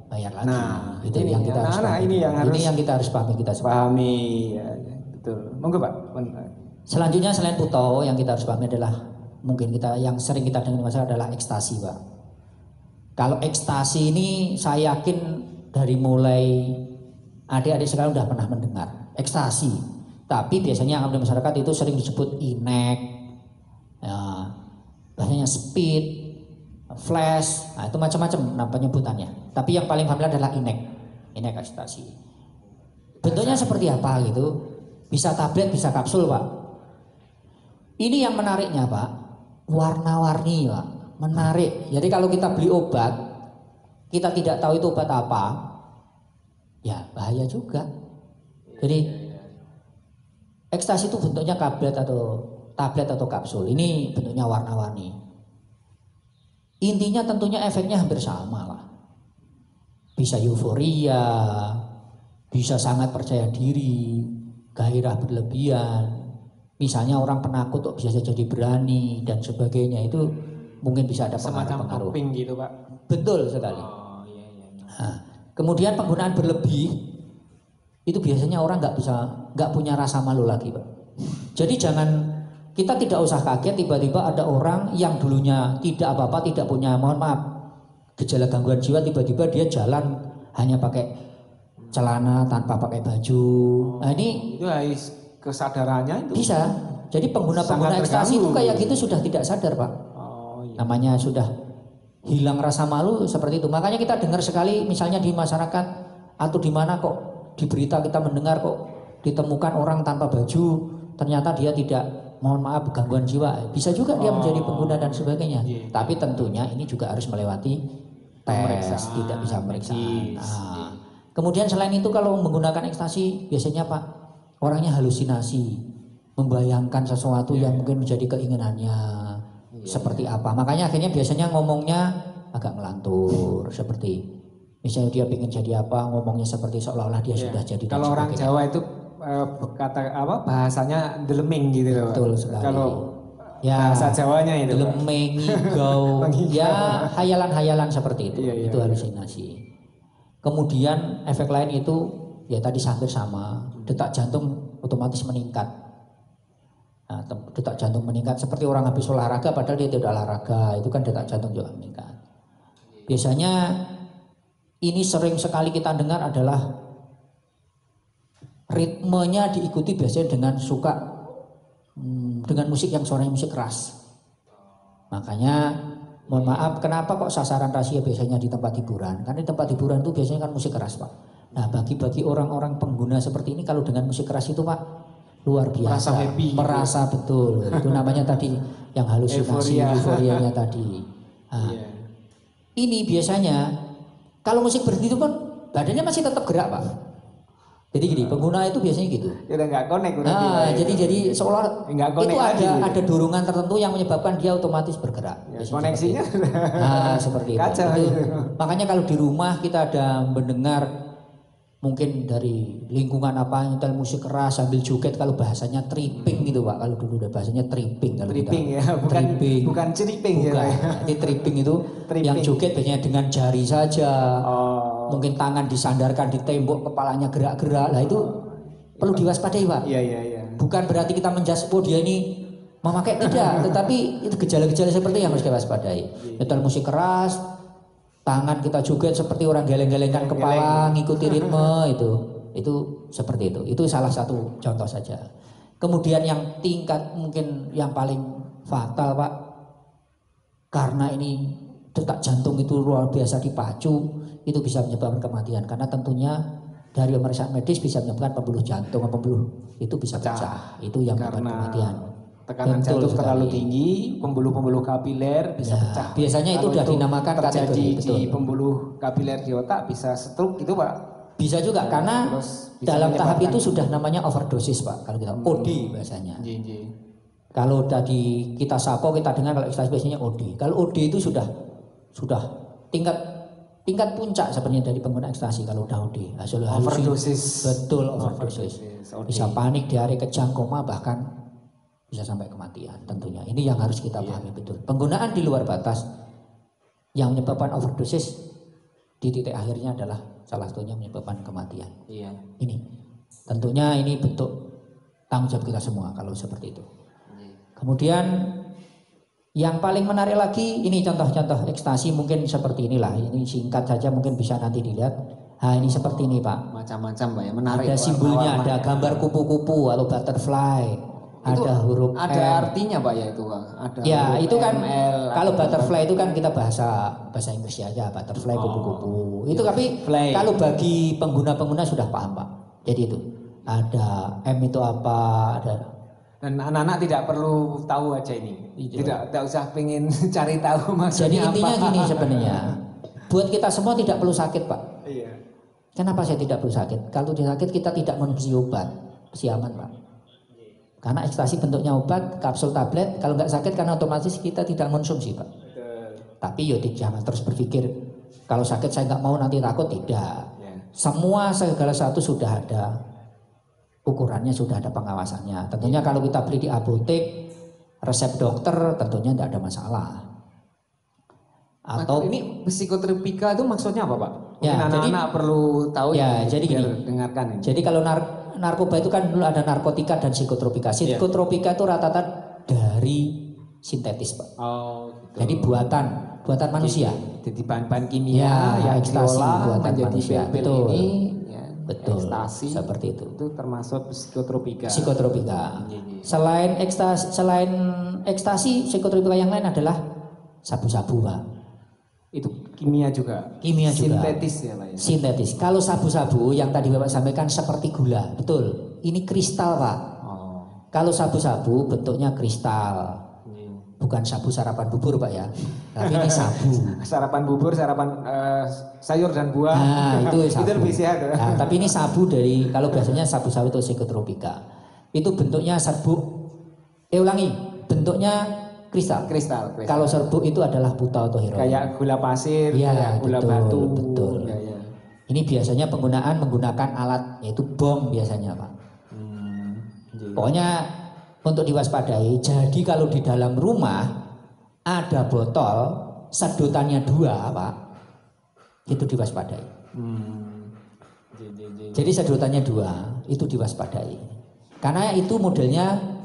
bayar lagi. Nah, itu yang kita harus pahami. Ini yang kita harus pahami kita semua. Pahami ya, betul. Monggo Pak. Selanjutnya selain puto yang kita harus pahami adalah mungkin kita yang sering kita dengar masalah adalah ekstasi Pak. Kalau ekstasi ini saya yakin dari mulai adik-adik sekarang sudah pernah mendengar ekstasi. Tapi biasanya yang di masyarakat itu sering disebut inek, ya, bahasanya speed, flash, nah itu macam-macam penyebutannya. Tapi yang paling familiar adalah inek ekstasi. Bentuknya seperti apa gitu? Bisa tablet, bisa kapsul Pak. Ini yang menariknya Pak, warna-warni Pak, menarik. Jadi kalau kita beli obat, kita tidak tahu itu obat apa, ya bahaya juga. Jadi ekstasi itu bentuknya tablet atau kapsul. Ini bentuknya warna-warni. Intinya tentunya efeknya hampir sama lah. Bisa euforia, bisa sangat percaya diri, gairah berlebihan. Misalnya orang penakut kok bisa jadi berani dan sebagainya, itu mungkin bisa ada pengaruh-pengaruh. Semacam gitu Pak. Betul sekali. Oh, iya. Nah, kemudian penggunaan berlebih itu biasanya orang nggak punya rasa malu lagi Pak. Jadi kita tidak usah kaget tiba-tiba ada orang yang dulunya tidak apa-apa, tidak punya, mohon maaf, gejala gangguan jiwa, tiba-tiba dia jalan hanya pakai celana tanpa pakai baju. Nah ini itu kesadarannya itu bisa. Jadi pengguna-pengguna ekstasi itu kayak gitu sudah tidak sadar Pak. Oh, iya. Namanya sudah hilang rasa malu seperti itu. Makanya kita dengar sekali misalnya di masyarakat atau di mana kok di berita kita mendengar kok ditemukan orang tanpa baju, ternyata dia tidak, mohon maaf, gangguan jiwa. Bisa juga dia menjadi pengguna dan sebagainya. Iya. Tapi tentunya ini juga harus melewati tes, tidak bisa pemeriksaan. Nah, kemudian selain itu kalau menggunakan ekstasi biasanya Pak orangnya halusinasi, membayangkan sesuatu yang mungkin menjadi keinginannya seperti apa. Makanya akhirnya biasanya ngomongnya agak ngelantur seperti misalnya dia ingin jadi apa, ngomongnya seperti seolah-olah dia sudah jadi. Kalau orang Jawa itu kata apa bahasanya deleming gitu loh. Betul sekali. Kalau ya, bahasa Jawanya itu deleming, ngigau, ya hayalan-hayalan seperti itu. Itu halusinasi. Kemudian efek lain itu ya tadi hampir sama, detak jantung otomatis meningkat. Nah, detak jantung meningkat seperti orang habis olahraga padahal dia tidak olahraga, itu kan detak jantung juga meningkat. Biasanya ini sering sekali kita dengar adalah ritmenya diikuti biasanya dengan dengan musik yang suaranya musik keras. Makanya mohon maaf kenapa kok sasaran rahasia biasanya di tempat hiburan? Karena di tempat hiburan itu biasanya kan musik keras Pak. Nah bagi orang-orang pengguna seperti ini kalau dengan musik keras itu Pak luar biasa. Merasa betul. Itu namanya tadi yang halusinasi, euforianya tadi. Nah, ini biasanya kalau musik berhenti itu pun badannya masih tetap gerak Pak. Jadi gini, pengguna itu biasanya gitu. Ya udah nggak connect. Nah, jadi seolah itu ada dorongan tertentu yang menyebabkan dia otomatis bergerak. Ya, koneksinya. Nah, seperti itu. Makanya kalau di rumah kita ada mendengar mungkin dari lingkungan apa nyetel musik keras sambil joget, kalau bahasanya tripping gitu Pak. Kalau dulu udah bahasanya tripping. Tripping ya, bukan ceriping ya. Jadi tripping itu yang joget biasanya dengan jari saja. Mungkin tangan disandarkan di tembok, kepalanya gerak-gerak. Lah itu perlu diwaspadai Pak. Iya. Bukan berarti kita menjudge dia ini memakai, tidak, tetapi itu gejala-gejala seperti yang harus kita waspadai. Nyetel musik keras, tangan kita joget seperti orang geleng-gelengkan kepala, ngikuti ritme itu seperti itu. Itu salah satu contoh saja. Kemudian yang tingkat mungkin yang paling fatal Pak, karena ini detak jantung itu luar biasa dipacu, itu bisa menyebabkan kematian. Karena tentunya dari pemeriksaan medis bisa menyebabkan pembuluh jantung, pembuluh itu bisa pecah. Itu yang menyebabkan kematian. Tekanan jantung terlalu tinggi, pembuluh-pembuluh kapiler bisa pecah. Biasanya itu sudah dinamakan terjadi di pembuluh kapiler di otak bisa stroke itu Pak. Bisa juga karena dalam tahap itu sudah namanya overdosis Pak. Kalau kita OD bahasanya. Kalau tadi kita sapo kita dengar kalau ekstasi biasanya OD. Kalau OD itu sudah tingkat puncak sebenarnya dari pengguna ekstasi kalau udah OD. Overdosis. Betul, overdosis. Bisa panik, diare, kejang, koma, bahkan bisa sampai kematian tentunya. Ini yang harus kita pahami betul. Penggunaan di luar batas yang menyebabkan overdosis di titik akhirnya adalah salah satunya menyebabkan kematian. Ini tentunya ini bentuk tanggung jawab kita semua kalau seperti itu. Kemudian yang paling menarik lagi ini contoh-contoh ekstasi mungkin seperti inilah. Ini singkat saja mungkin bisa nanti dilihat. Nah ini seperti ini Pak. Macam-macam Pak ya, menarik. Ada simbolnya, ada gambar kupu-kupu atau butterfly. Itu ada huruf ada M. artinya Pak ya itu Pak. Ada ya itu kan ML, kalau butterfly itu kan kita bahasa Inggris aja butterfly kupu-kupu. Itu tapi kalau bagi pengguna-pengguna sudah paham Pak. Jadi itu ada M itu apa, ada. Dan anak-anak tidak perlu tahu aja ini. Tidak usah pengen cari tahu maksudnya. Jadi intinya apa. gini sebenarnya. Buat kita semua tidak perlu sakit Pak. Iya. Kenapa saya tidak perlu sakit? Kalau dia sakit kita tidak mengonsumsi obat, pasti aman Pak. Karena ekstasi bentuknya obat, kapsul tablet, kalau nggak sakit karena otomatis kita tidak mengonsumsi Pak. Tapi ya jangan terus berpikir kalau sakit saya nggak mau nanti takut, tidak. Semua segala satu sudah ada ukurannya, sudah ada pengawasannya. Tentunya kalau kita beli di apotek, resep dokter tentunya tidak ada masalah. Atau ini psikotropika itu maksudnya apa Pak? Mungkin anak-anak perlu tahu ya. Jadi gini, dengarkan ini. Jadi kalau narkoba itu kan dulu ada narkotika dan psikotropika. Psikotropika itu rata-rata dari sintetis Pak. Oh, gitu. Jadi buatan manusia. Jadi bahan-bahan kimia yang ekstasi diolah buatan manusia. Betul. Ini, ya, betul. Ekstasi seperti itu. Itu termasuk psikotropika. Selain ekstasi, psikotropika yang lain adalah sabu-sabu Pak. Itu kimia juga. Sintetis ya Pak ya. Sintetis. Kalau sabu-sabu yang tadi Bapak sampaikan seperti gula, betul. Ini kristal Pak. Kalau sabu-sabu bentuknya kristal. bukan sabu sarapan bubur Pak ya, tapi ini sabu. Sarapan bubur, sarapan sayur dan buah. Nah itu sabu. Itu lebih sehat. Nah, tapi ini sabu dari, kalau biasanya sabu sawit atau psikotropika, itu bentuknya serbuk. Ulangi, bentuknya kristal. Kristal. Kalau serbuk itu adalah buta atau heroin. Kayak gula pasir, Ya, kayak gula betul, batu. betul. Ya. Ini biasanya menggunakan alat, yaitu bom biasanya Pak. Pokoknya untuk diwaspadai. Jadi kalau di dalam rumah ada botol sedotannya 2 Pak, itu diwaspadai. Jadi sedotannya 2 itu diwaspadai. Karena itu modelnya,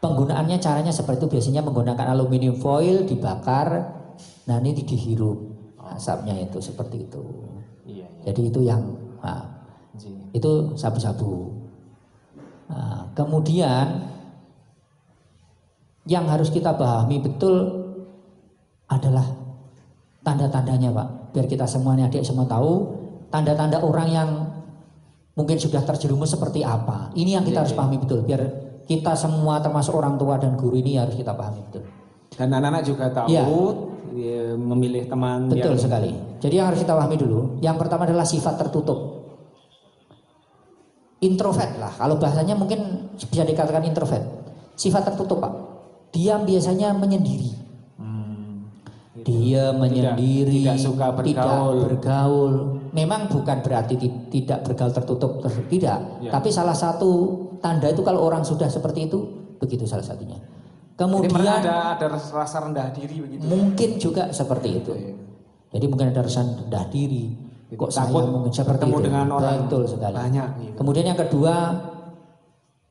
penggunaannya caranya seperti itu, biasanya menggunakan aluminium foil dibakar, nah ini dihirup asapnya itu seperti itu. Jadi itu yang itu sabu-sabu. Nah, kemudian yang harus kita pahami betul adalah tanda-tandanya Pak. Biar kita semuanya adik semua tahu tanda-tanda orang yang mungkin sudah terjerumus seperti apa. Ini yang kita harus pahami betul. Biar kita semua termasuk orang tua dan guru ini harus kita pahami betul. Dan anak-anak juga tahu memilih teman. Betul sekali. Jadi yang harus kita pahami dulu, yang pertama adalah sifat tertutup. Introvert lah, kalau bahasanya mungkin bisa dikatakan introvert. Sifat tertutup Pak. Dia biasanya menyendiri. Dia menyendiri, tidak suka bergaul. Memang bukan berarti tidak bergaul tertutup, tidak. Tapi salah satu tanda itu kalau orang sudah seperti itu, begitu salah satunya. Kemudian ada rasa rendah diri begitu. Mungkin juga seperti itu. Jadi mungkin ada rasa rendah diri. Kok takut saya mungkin seperti itu. dengan orang betul sekali. Banyak. Gitu. Kemudian yang kedua,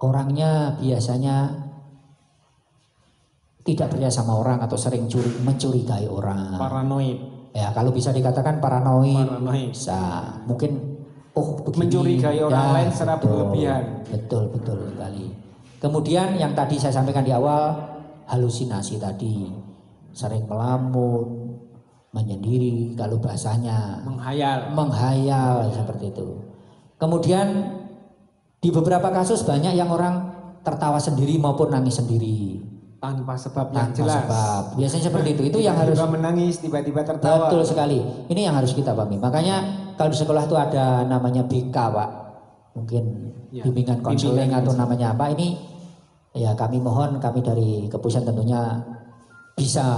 orangnya biasanya tidak percaya sama orang atau sering mencurigai orang. Paranoid. Ya kalau bisa dikatakan paranoid. Bisa. Mungkin begini. Mencurigai orang lain secara berlebihan. Betul sekali. Kemudian yang tadi saya sampaikan di awal, halusinasi tadi, sering melamun, menyendiri, kalau bahasanya menghayal seperti itu. Kemudian di beberapa kasus banyak yang orang tertawa sendiri maupun nangis sendiri tanpa sebab yang jelas. Biasanya seperti itu. Itu yang harus menangis tiba-tiba tertawa. Betul sekali. Ini yang harus kita pahami. Makanya kalau di sekolah itu ada namanya BK Pak. Mungkin bimbingan konseling atau namanya apa, ini ya kami mohon, kami dari kepolisian tentunya bisa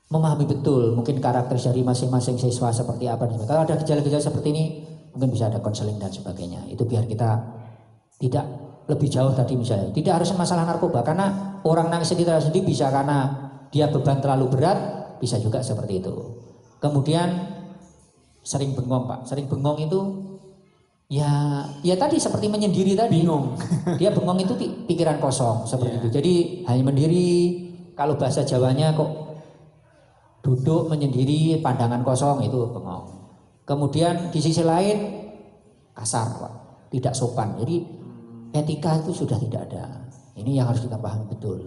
memahami betul mungkin karakter dari masing-masing siswa seperti apa. Kalau ada gejala-gejala seperti ini mungkin bisa ada konseling dan sebagainya. Itu biar kita tidak lebih jauh tadi misalnya. Tidak harus masalah narkoba, karena orang nangis sendiri bisa karena dia beban terlalu berat, bisa juga seperti itu. Kemudian sering bengong Pak. Sering bengong itu ya tadi seperti menyendiri tadi. Bingung. Dia bengong itu pikiran kosong seperti itu. Jadi hanya mendiri, kalau bahasa Jawanya kok duduk menyendiri, pandangan kosong, itu bengong. Kemudian di sisi lain kasar Pak, tidak sopan. Jadi etika itu sudah tidak ada. Ini yang harus kita pahami betul.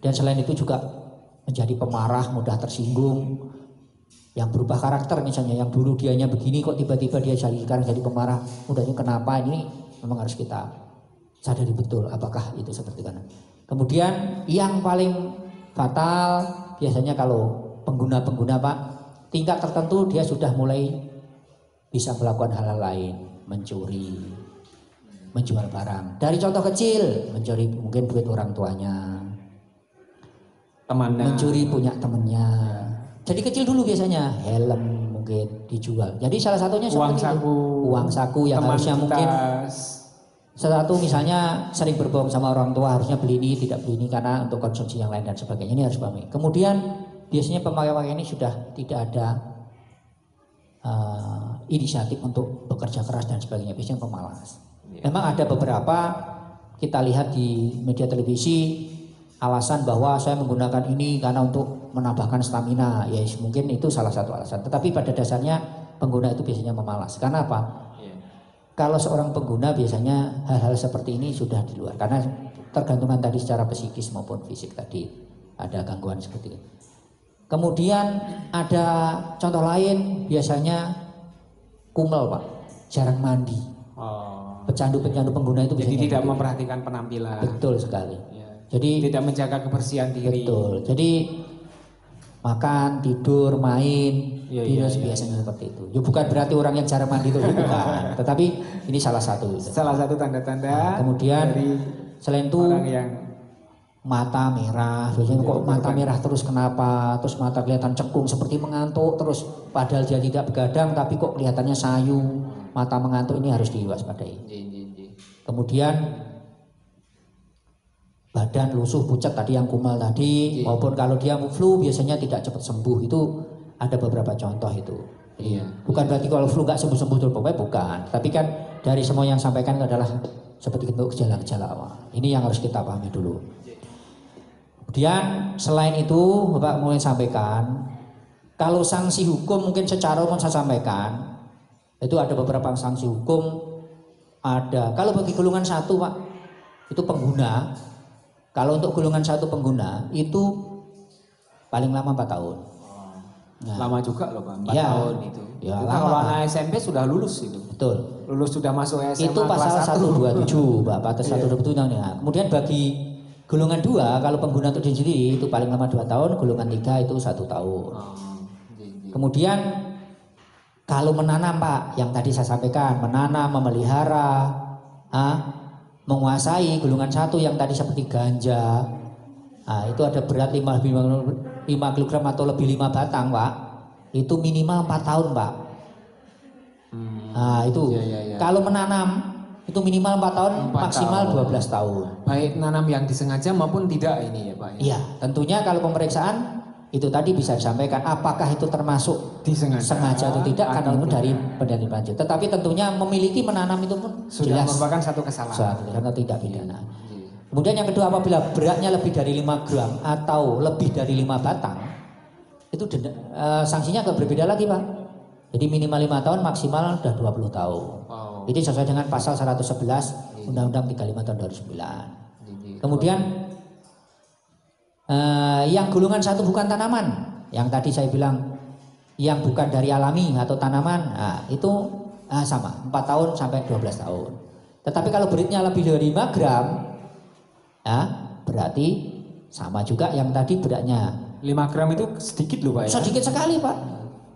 Dan selain itu juga menjadi pemarah, mudah tersinggung, yang berubah karakter misalnya, yang dulu dianya begini kok tiba-tiba dia sekarang jadi pemarah, mudahnya kenapa, ini memang harus kita sadari betul apakah itu seperti itu. Kemudian yang paling fatal biasanya kalau pengguna Pak, tingkat tertentu dia sudah mulai bisa melakukan hal-hal lain, mencuri, menjual barang. Dari contoh kecil, mencuri mungkin duit orang tuanya, temannya, mencuri punya temannya. Jadi kecil dulu biasanya, helm mungkin dijual. Jadi salah satunya seperti uang saku yang harusnya mungkin satu misalnya sering berbohong sama orang tua, harusnya beli ini tidak beli ini karena untuk konsumsi yang lain dan sebagainya. Ini harus pahami. Kemudian biasanya pemakai ini sudah tidak ada inisiatif untuk bekerja keras dan sebagainya, biasanya pemalas. Memang ada beberapa kita lihat di media televisi alasan bahwa saya menggunakan ini karena untuk menambahkan stamina, ya mungkin itu salah satu alasan. Tetapi pada dasarnya pengguna itu biasanya memalas. Karena apa? Kalau seorang pengguna biasanya hal-hal seperti ini sudah di luar, karena tergantungan tadi secara psikis maupun fisik tadi ada gangguan seperti itu. Kemudian ada contoh lain, biasanya kumel Pak, jarang mandi. Pecandu-pecandu pengguna itu biasanya jadi tidak memperhatikan penampilan. Betul sekali. Jadi tidak menjaga kebersihan diri. betul. Jadi makan, tidur, main, Iya, biasanya seperti itu. Ya bukan berarti orang yang jarang mandi itu bukan, tetapi ini salah satu. Salah satu tanda-tanda. Nah, kemudian dari selain itu orang yang mata merah, biasanya kok mata merah terus kenapa? Terus mata kelihatan cekung seperti mengantuk, terus padahal dia tidak begadang tapi kok kelihatannya sayu, mata mengantuk, ini harus diwaspadai. Kemudian badan lusuh pucat tadi yang kumal tadi, maupun kalau dia flu biasanya tidak cepat sembuh, itu ada beberapa contoh itu. Jadi, bukan berarti kalau flu nggak sembuh-sembuh terus pokoknya bukan, tapi kan dari semua yang sampaikan adalah seperti bentuk gejala-gejala awal. Ini yang harus kita pahami dulu. Kemudian selain itu Bapak mulai sampaikan, kalau sanksi hukum mungkin secara umum saya sampaikan, itu ada beberapa sanksi hukum. Ada, kalau bagi golongan 1 Pak, itu pengguna. Kalau untuk golongan 1 pengguna itu paling lama 4 tahun. Nah, lama juga loh Pak, 4 ya, tahun itu. Ya, itu lama, kalau anak SMP sudah lulus itu. Betul. Lulus sudah masuk SMA itu pasal 127 Pak, pasal 127 undang-undang. Kemudian bagi golongan 2 kalau pengguna untuk diri sendiri itu paling lama 2 tahun, golongan 3 itu 1 tahun. Kemudian kalau menanam Pak, yang tadi saya sampaikan, menanam, memelihara, menguasai golongan 1 yang tadi seperti ganja, itu ada berat 5 kg atau lebih 5 batang Pak, itu minimal 4 tahun Pak. Itu kalau menanam itu minimal 4 tahun, maksimal 12 tahun. Baik nanam yang disengaja maupun tidak ini ya Pak. Iya, tentunya kalau pemeriksaan itu tadi bisa disampaikan apakah itu termasuk sengaja atau tidak karena itu dari penelitian lanjut. Tetapi tentunya memiliki menanam itu pun sudah jelas merupakan satu kesalahan karena tidak pidana. Kemudian yang kedua, apabila beratnya lebih dari 5 gram atau lebih dari 5 batang, itu sanksinya agak berbeda lagi Pak. Jadi minimal 5 tahun, maksimal udah 20 tahun. Ini sesuai dengan pasal 111 Undang-Undang 35 tahun 2009. Kemudian yang golongan 1 bukan tanaman, yang tadi saya bilang yang bukan dari alami atau tanaman, itu sama 4 tahun sampai 12 tahun. Tetapi kalau beratnya lebih dari 5 gram, berarti sama juga yang tadi beratnya 5 gram itu sedikit loh Pak ya? Sedikit sekali Pak.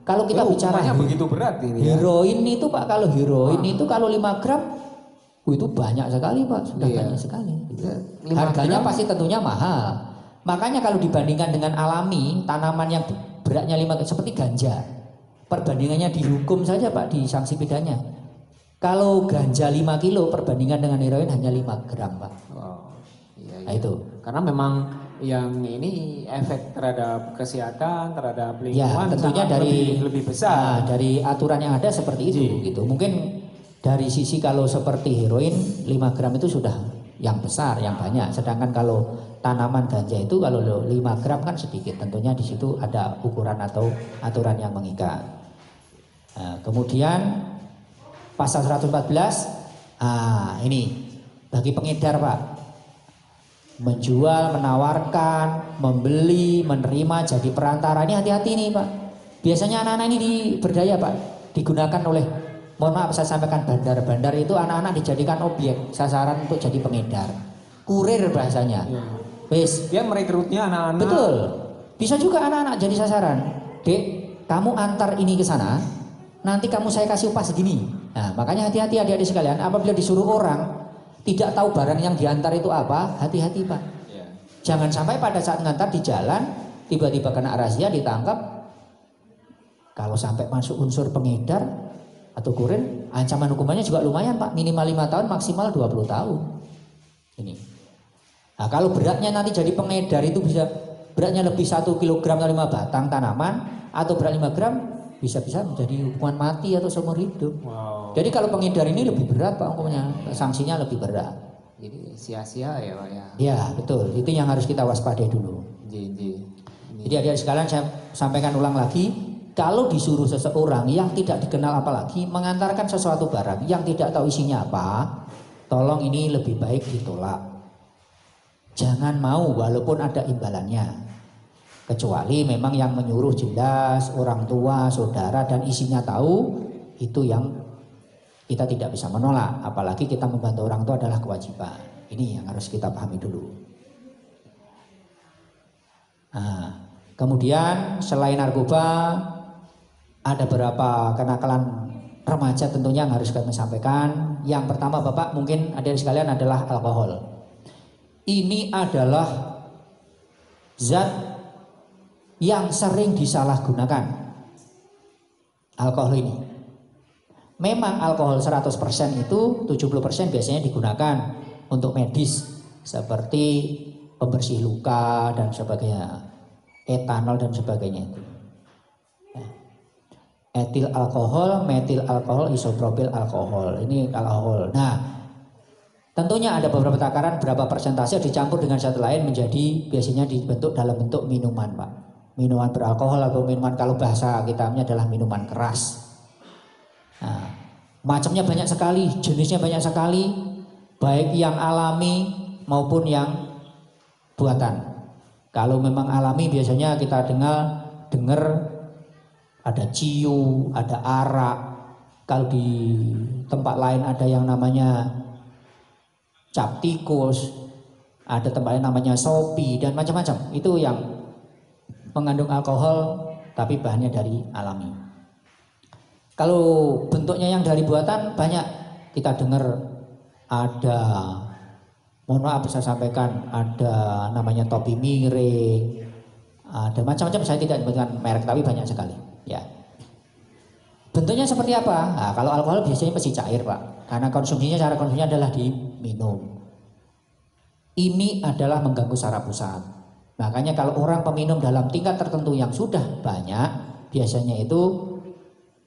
Kalau kita bicara begitu berat ini heroin itu Pak, kalau heroin itu kalau 5 gram itu banyak sekali Pak, sudah banyak sekali. Harganya pasti tentunya mahal. Makanya kalau dibandingkan dengan alami, tanaman yang beratnya 5 gram seperti ganja, perbandingannya dihukum saja Pak, di sanksi pidananya. Kalau ganja 5 kilo perbandingan dengan heroin hanya 5 gram Pak. Nah itu. Karena memang yang ini efek terhadap kesehatan, terhadap lingkungan tentunya dari lebih besar. Dari aturan yang ada seperti itu gitu. Mungkin dari sisi kalau seperti heroin 5 gram itu sudah yang besar, yang banyak. Sedangkan kalau tanaman ganja itu kalau 5 gram kan sedikit. Tentunya di situ ada ukuran atau aturan yang mengikat. Kemudian pasal 114, ini bagi pengedar Pak. Menjual, menawarkan, membeli, menerima, jadi perantara, ini hati-hati nih Pak. Biasanya anak-anak ini diberdaya Pak, digunakan oleh, mohon maaf saya sampaikan, bandar-bandar itu anak-anak dijadikan objek sasaran untuk jadi pengedar, kurir bahasanya. Wis, dia merekrutnya anak-anak. Betul, bisa juga anak-anak jadi sasaran. Dek, kamu antar ini ke sana, nanti saya kasih upah segini. Nah makanya hati-hati adik-adik sekalian, apabila disuruh orang tidak tahu barang yang diantar itu apa, hati-hati Pak. Jangan sampai pada saat ngantar di jalan, tiba-tiba kena razia, ditangkap. Kalau sampai masuk unsur pengedar atau kurir, ancaman hukumannya juga lumayan Pak. Minimal 5 tahun, maksimal 20 tahun. Ini. Nah kalau beratnya nanti jadi pengedar itu bisa beratnya lebih 1 kg atau 5 batang tanaman, atau berat 5 gram, bisa-bisa menjadi hukuman mati atau seumur hidup. Jadi kalau pengedar ini lebih berat Pak hukumnya, sanksinya lebih berat. Jadi sia-sia ya Pak ya? Ya betul, itu yang harus kita waspadai dulu. Jadi adik-adik sekalian saya sampaikan ulang lagi, kalau disuruh seseorang yang tidak dikenal apalagi mengantarkan sesuatu barang yang tidak tahu isinya apa, tolong ini lebih baik ditolak. Jangan mau walaupun ada imbalannya. Kecuali memang yang menyuruh jelas orang tua, saudara dan isinya tahu, itu yang kita tidak bisa menolak. Apalagi kita membantu orang tua adalah kewajiban. Ini yang harus kita pahami dulu. Nah, kemudian selain narkoba ada beberapa kenakalan remaja tentunya yang harus kami sampaikan. Yang pertama Bapak mungkin adik sekalian adalah alkohol. Ini adalah zat yang sering disalahgunakan. Alkohol ini. Memang alkohol 100% itu 70% biasanya digunakan untuk medis seperti pembersih luka dan sebagainya, etanol dan sebagainya itu. Etil alkohol, metil alkohol, isopropil alkohol. Ini alkohol. Nah, tentunya ada beberapa takaran berapa persentase dicampur dengan zat lain menjadi biasanya dibentuk dalam bentuk minuman, Pak. Minuman beralkohol atau minuman kalau bahasa kitabnya adalah minuman keras. Nah, macamnya banyak sekali, jenisnya banyak sekali, baik yang alami maupun yang buatan. Kalau memang alami biasanya kita dengar ada ciu, ada arak. Kalau di tempat lain ada yang namanya cap tikus, ada tempat lain namanya sopi dan macam-macam. Itu yang mengandung alkohol tapi bahannya dari alami. Kalau bentuknya yang dari buatan banyak kita dengar ada, mohon maaf saya sampaikan, ada namanya topi miring, ada macam-macam, saya tidak menyebutkan merek tapi banyak sekali. Ya, bentuknya seperti apa? Nah, kalau alkohol biasanya pasti cair Pak, karena cara konsumsinya adalah diminum. Ini adalah mengganggu saraf pusat. Makanya kalau orang peminum dalam tingkat tertentu yang sudah banyak, biasanya itu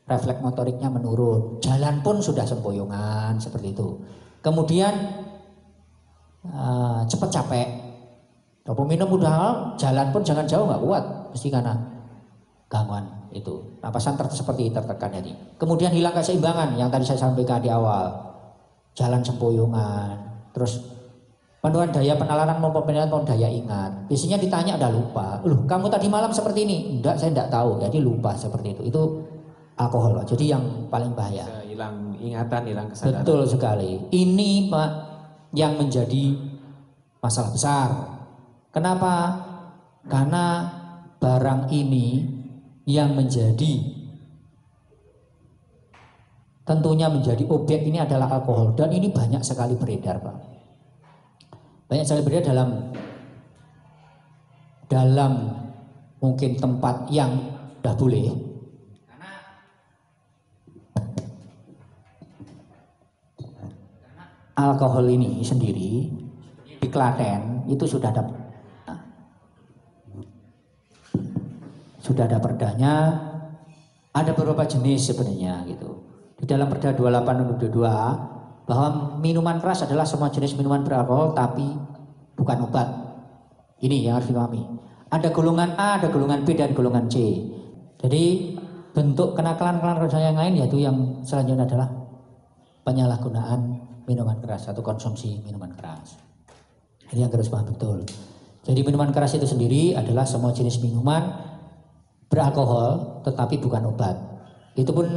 refleks motoriknya menurun, jalan pun sudah sempoyongan seperti itu. Kemudian cepat capek. Kalau peminum udah jalan pun jangan jauh nggak kuat, mesti karena gangguan itu napasan seperti tertekan jadi. Kemudian hilang keseimbangan yang tadi saya sampaikan di awal, jalan sempoyongan, terus penurunan daya penalaran maupun daya ingat. Biasanya ditanya udah lupa, loh kamu tadi malam seperti ini? Enggak, saya enggak tahu, jadi lupa seperti itu. Itu alkohol, jadi yang paling bahaya. Bisa hilang ingatan, hilang kesadaran. Betul sekali. Ini Pak yang menjadi masalah besar. Kenapa? Karena barang ini yang tentunya menjadi objek ini dah alkohol, dan ini banyak sekali beredar Pak. Banyak sekali beredar dalam mungkin tempat yang dah boleh. Karena alkohol ini sendiri di Klaten itu sudah ada perdanya, ada beberapa jenis sebenarnya gitu. Di dalam Perda 28/22 bahwa minuman keras adalah semua jenis minuman beralkohol tapi bukan obat. Ini yang harus dipahami. Ada golongan A, ada golongan B dan golongan C. Jadi bentuk kenakalan yang lain yaitu yang selanjutnya adalah penyalahgunaan minuman keras atau konsumsi minuman keras. Ini yang harus paham betul. Jadi minuman keras itu sendiri adalah semua jenis minuman beralkohol tetapi bukan obat. Itu pun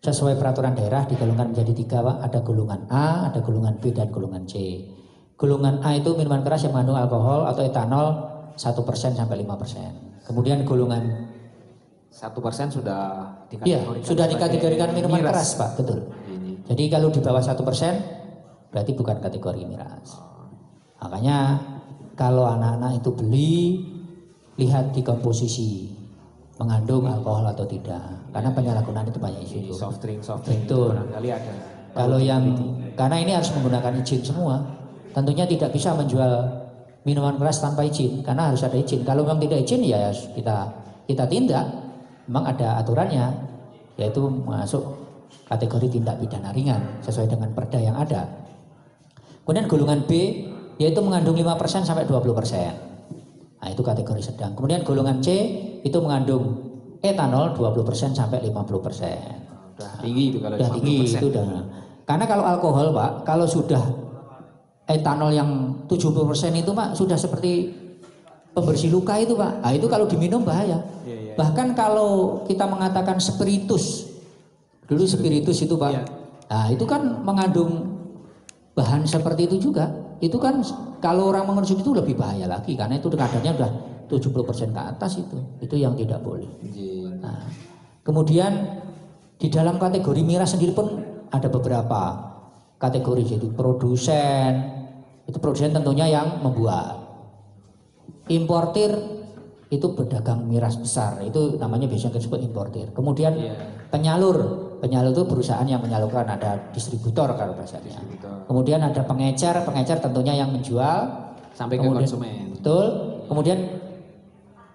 sesuai peraturan daerah digolongkan menjadi 3 Pak. Ada golongan A, ada golongan B dan golongan C. Golongan A itu minuman keras yang mengandung alkohol atau etanol 1% sampai 5%. Kemudian golongan 1% sudah dikategorikan. Iya, sudah dikategorikan minuman keras Pak, betul. Jadi kalau di bawah 1% berarti bukan kategori miras. Makanya kalau anak-anak itu beli, lihat di komposisi mengandung alkohol atau tidak, karena penyalahgunaan itu banyak isu. Soft drink betul. Barangkali ada. Kalau karena ini harus menggunakan izin semua, tentunya tidak bisa menjual minuman keras tanpa izin, karena harus ada izin. Kalau memang tidak izin ya kita tindak, memang ada aturannya, yaitu masuk kategori tindak pidana ringan sesuai dengan perda yang ada. Kemudian golongan B yaitu mengandung 5% sampai 20%. Nah, itu kategori sedang. Kemudian golongan C itu mengandung etanol 20% sampai 50%. Udah tinggi itu kalau udah tinggi itu udah. Karena kalau alkohol Pak, kalau sudah etanol yang 70% itu Pak sudah seperti pembersih luka itu Pak. Nah, itu kalau diminum bahaya. Iya. Bahkan kalau kita mengatakan spiritus. Dulu spiritus itu Pak. Iya. Nah, itu kan mengandung bahan seperti itu juga. Itu kan kalau orang mengonsumsi itu lebih bahaya lagi karena itu kadarnya udah 70% ke atas itu yang tidak boleh. Nggih. Nah, kemudian di dalam kategori miras sendiri pun ada beberapa kategori, jadi produsen, itu produsen tentunya yang membuat. Importir itu pedagang miras besar, itu namanya biasanya disebut importir. Kemudian penyalur itu perusahaan yang menyalurkan, ada distributor kalau bahasanya. Kemudian ada pengecer tentunya yang menjual sampai ke konsumen. Betul. Kemudian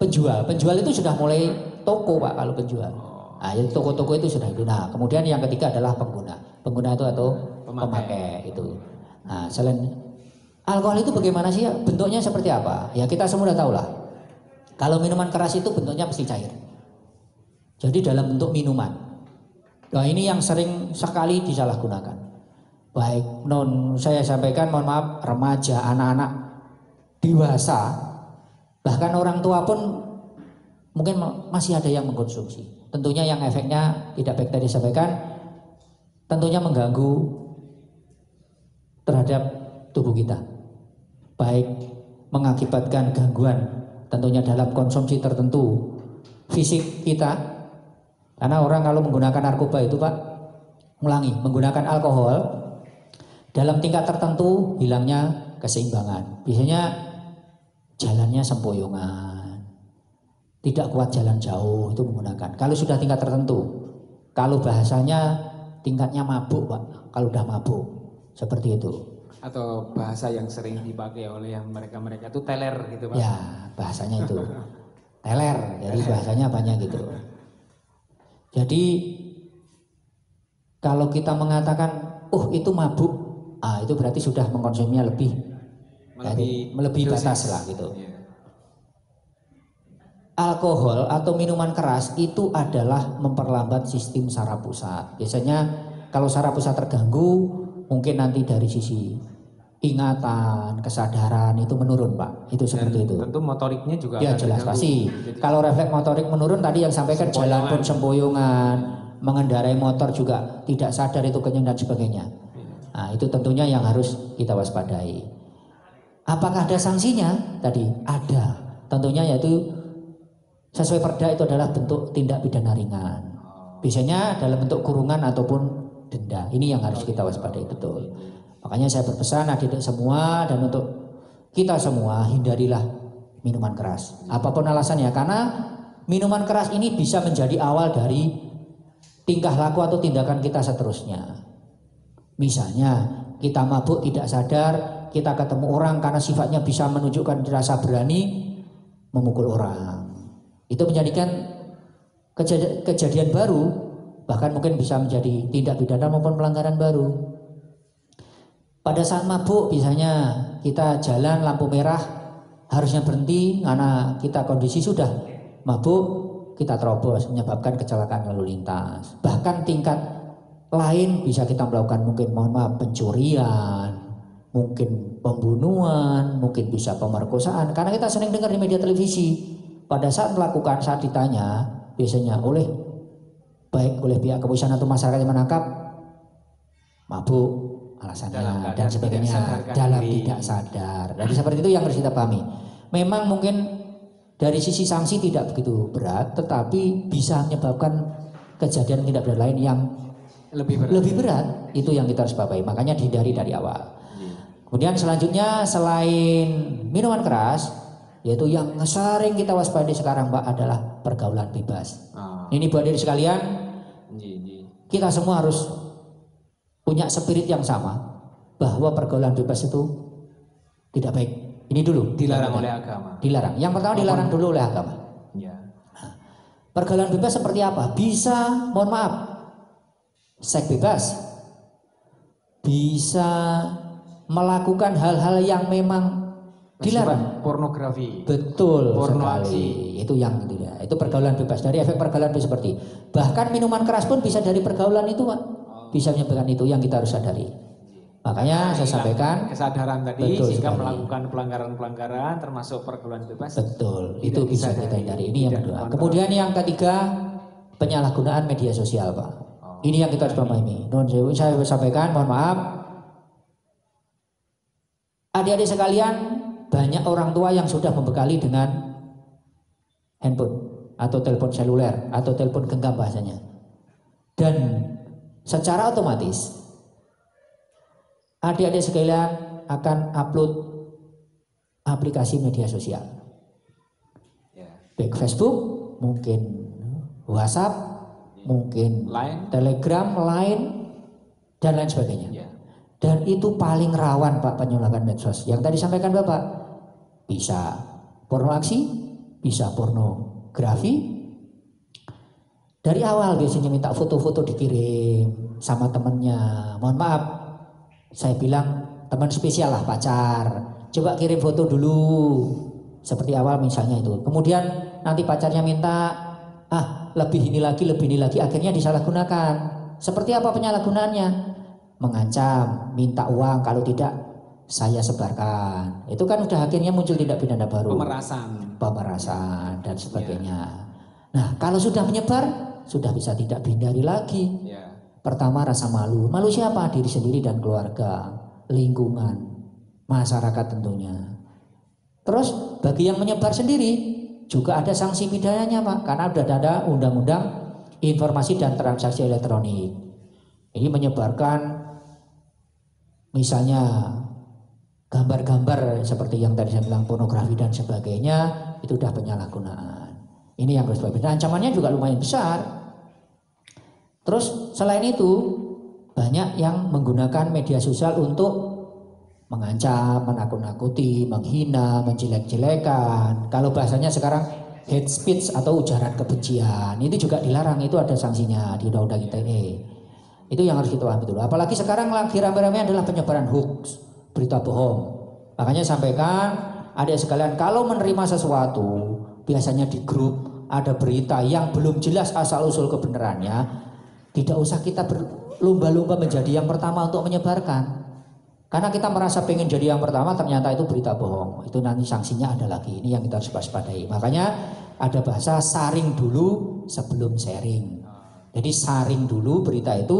penjual itu sudah mulai toko Pak kalau penjual. Nah, jadi toko-toko itu sudah itu. Nah, kemudian yang ketiga adalah pengguna itu atau pemakai itu. Nah, selain alkohol itu bagaimana sih ya? Bentuknya seperti apa? Ya kita semua sudah tahu lah. Kalau minuman keras itu bentuknya pasti cair. Jadi dalam bentuk minuman. Nah, ini yang sering sekali disalahgunakan. Baik saya sampaikan, mohon maaf, remaja, anak-anak, dewasa, bahkan orang tua pun mungkin masih ada yang mengkonsumsi. Tentunya yang efeknya tidak baik tadi disampaikan, tentunya mengganggu terhadap tubuh kita. Baik mengakibatkan gangguan tentunya dalam konsumsi tertentu fisik kita. Karena orang kalau menggunakan narkoba itu Pak, menggunakan alkohol dalam tingkat tertentu hilangnya keseimbangan. Biasanya jalannya sempoyongan, tidak kuat jalan jauh itu menggunakan. Kalau sudah tingkat tertentu, kalau bahasanya tingkatnya mabuk Pak, kalau udah mabuk seperti itu. Atau bahasa yang sering dipakai oleh yang mereka itu teler gitu Pak. Ya bahasanya itu teler, jadi bahasanya banyak gitu. Jadi kalau kita mengatakan itu mabuk, itu berarti sudah mengkonsumsinya melebihi batas lah gitu. Alkohol atau minuman keras itu adalah memperlambat sistem saraf pusat. Biasanya kalau saraf pusat terganggu, mungkin nanti dari sisi ingatan, kesadaran itu menurun Pak. Itu seperti itu. Tentu motoriknya juga ya jelas pasti. Kalau refleks motorik menurun tadi yang sampaikan, jalan pun sempoyongan, mengendarai motor juga tidak sadar itu kenyang dan sebagainya. Nah, itu tentunya yang harus kita waspadai. Apakah ada sanksinya? Tadi ada. Tentunya yaitu sesuai perda itu adalah bentuk tindak pidana ringan. Biasanya dalam bentuk kurungan ataupun denda. Ini yang harus kita waspadai betul. Makanya saya berpesan adik-adik semua dan untuk kita semua, hindarilah minuman keras. Apapun alasannya, karena minuman keras ini bisa menjadi awal dari tingkah laku atau tindakan kita seterusnya. Misalnya kita mabuk tidak sadar, kita ketemu orang karena sifatnya bisa menunjukkan rasa berani memukul orang. Itu menjadikan kejadian baru, bahkan mungkin bisa menjadi tindak pidana maupun pelanggaran baru. Pada saat mabuk misalnya kita jalan lampu merah harusnya berhenti karena kita kondisi sudah mabuk, kita terobos menyebabkan kecelakaan lalu lintas. Bahkan tingkat lain bisa kita melakukan mungkin pencurian, mungkin pembunuhan, mungkin bisa pemerkosaan. Karena kita sering dengar di media televisi pada saat melakukan, saat ditanya biasanya oleh pihak kepolisian atau masyarakat yang menangkap, mabuk alasannya dan sebagainya tidak sadar. Jadi seperti itu yang harus kita pahami. Memang mungkin dari sisi sanksi tidak begitu berat, tetapi bisa menyebabkan kejadian tindak pidana lain yang lebih berat. Itu yang kita harus pahami. Makanya dihindari dari awal. Kemudian selanjutnya selain minuman keras, yaitu yang sering kita waspadai sekarang Pak adalah pergaulan bebas. Ini buat diri sekalian, kita semua harus punya spirit yang sama bahwa pergaulan bebas itu tidak baik. Ini dulu dilarang oleh agama. Dilarang. Yang pertama dilarang dulu oleh agama. Ya. Nah, pergaulan bebas seperti apa? Bisa, mohon maaf, seks bebas. Bisa melakukan hal-hal yang memang dilarang. Pornografi. Betul sekali. Itu yang itu ya. Itu pergaulan bebas. Dari efek pergaulan itu seperti. Bahkan minuman keras pun bisa dari pergaulan itu Pak. Bisa menyebabkan itu yang kita harus sadari. Makanya saya sampaikan kesadaran tadi sehingga melakukan pelanggaran-pelanggaran termasuk pergaulan bebas. Betul, itu bisa kita hindari. Ini yang kedua. Kemudian yang ketiga, penyalahgunaan media sosial Pak. Ini yang kita harus pahami. Saya sampaikan, mohon maaf, adik-adik sekalian, banyak orang tua yang sudah membekali dengan handphone atau telepon seluler atau telepon genggam bahasanya. Dan secara otomatis adik-adik sekalian akan upload aplikasi media sosial. Baik Facebook, mungkin WhatsApp, mungkin Line. Telegram, Line, dan lain sebagainya. Dan itu paling rawan Pak penyalahgunaan medsos. Yang tadi sampaikan Bapak, bisa porno aksi, bisa pornografi. Dari awal biasanya minta foto-foto dikirim sama temennya. Mohon maaf, saya bilang teman spesial lah, pacar. Coba kirim foto dulu. Seperti awal misalnya itu. Kemudian nanti pacarnya minta, lebih ini lagi, akhirnya disalahgunakan. Seperti apa penyalahgunaannya? Mengancam, minta uang, kalau tidak saya sebarkan. Itu kan udah akhirnya muncul tindak pidana baru. Pemerasan dan sebagainya. Nah, kalau sudah menyebar, sudah bisa tidak dihindari lagi. Pertama rasa malu. Malu siapa? Diri sendiri dan keluarga, lingkungan, masyarakat tentunya. Terus bagi yang menyebar sendiri juga ada sanksi pidananya Pak, karena sudah ada undang-undang informasi dan transaksi elektronik. Ini menyebarkan misalnya gambar-gambar seperti yang tadi saya bilang pornografi dan sebagainya, itu sudah penyalahgunaan. Ini yang harus berbeda. Ancamannya juga lumayan besar. Terus selain itu banyak yang menggunakan media sosial untuk mengancam, menakut-nakuti, menghina, menjelek-jelekan. Kalau bahasanya sekarang hate speech atau ujaran kebencian, itu juga dilarang, itu ada sanksinya di Undang-Undang ITE. Itu yang harus kita pahami dulu. Apalagi sekarang lagi rame-rame adalah penyebaran hoax, berita bohong. Makanya sampaikan adik sekalian, kalau menerima sesuatu, biasanya di grup ada berita yang belum jelas asal-usul kebenarannya, tidak usah kita berlomba-lomba menjadi yang pertama untuk menyebarkan. Karena kita merasa pengen jadi yang pertama, ternyata itu berita bohong. Itu nanti sanksinya ada lagi. Ini yang kita harus waspadai. Makanya ada bahasa saring dulu sebelum sharing. Jadi saring dulu berita itu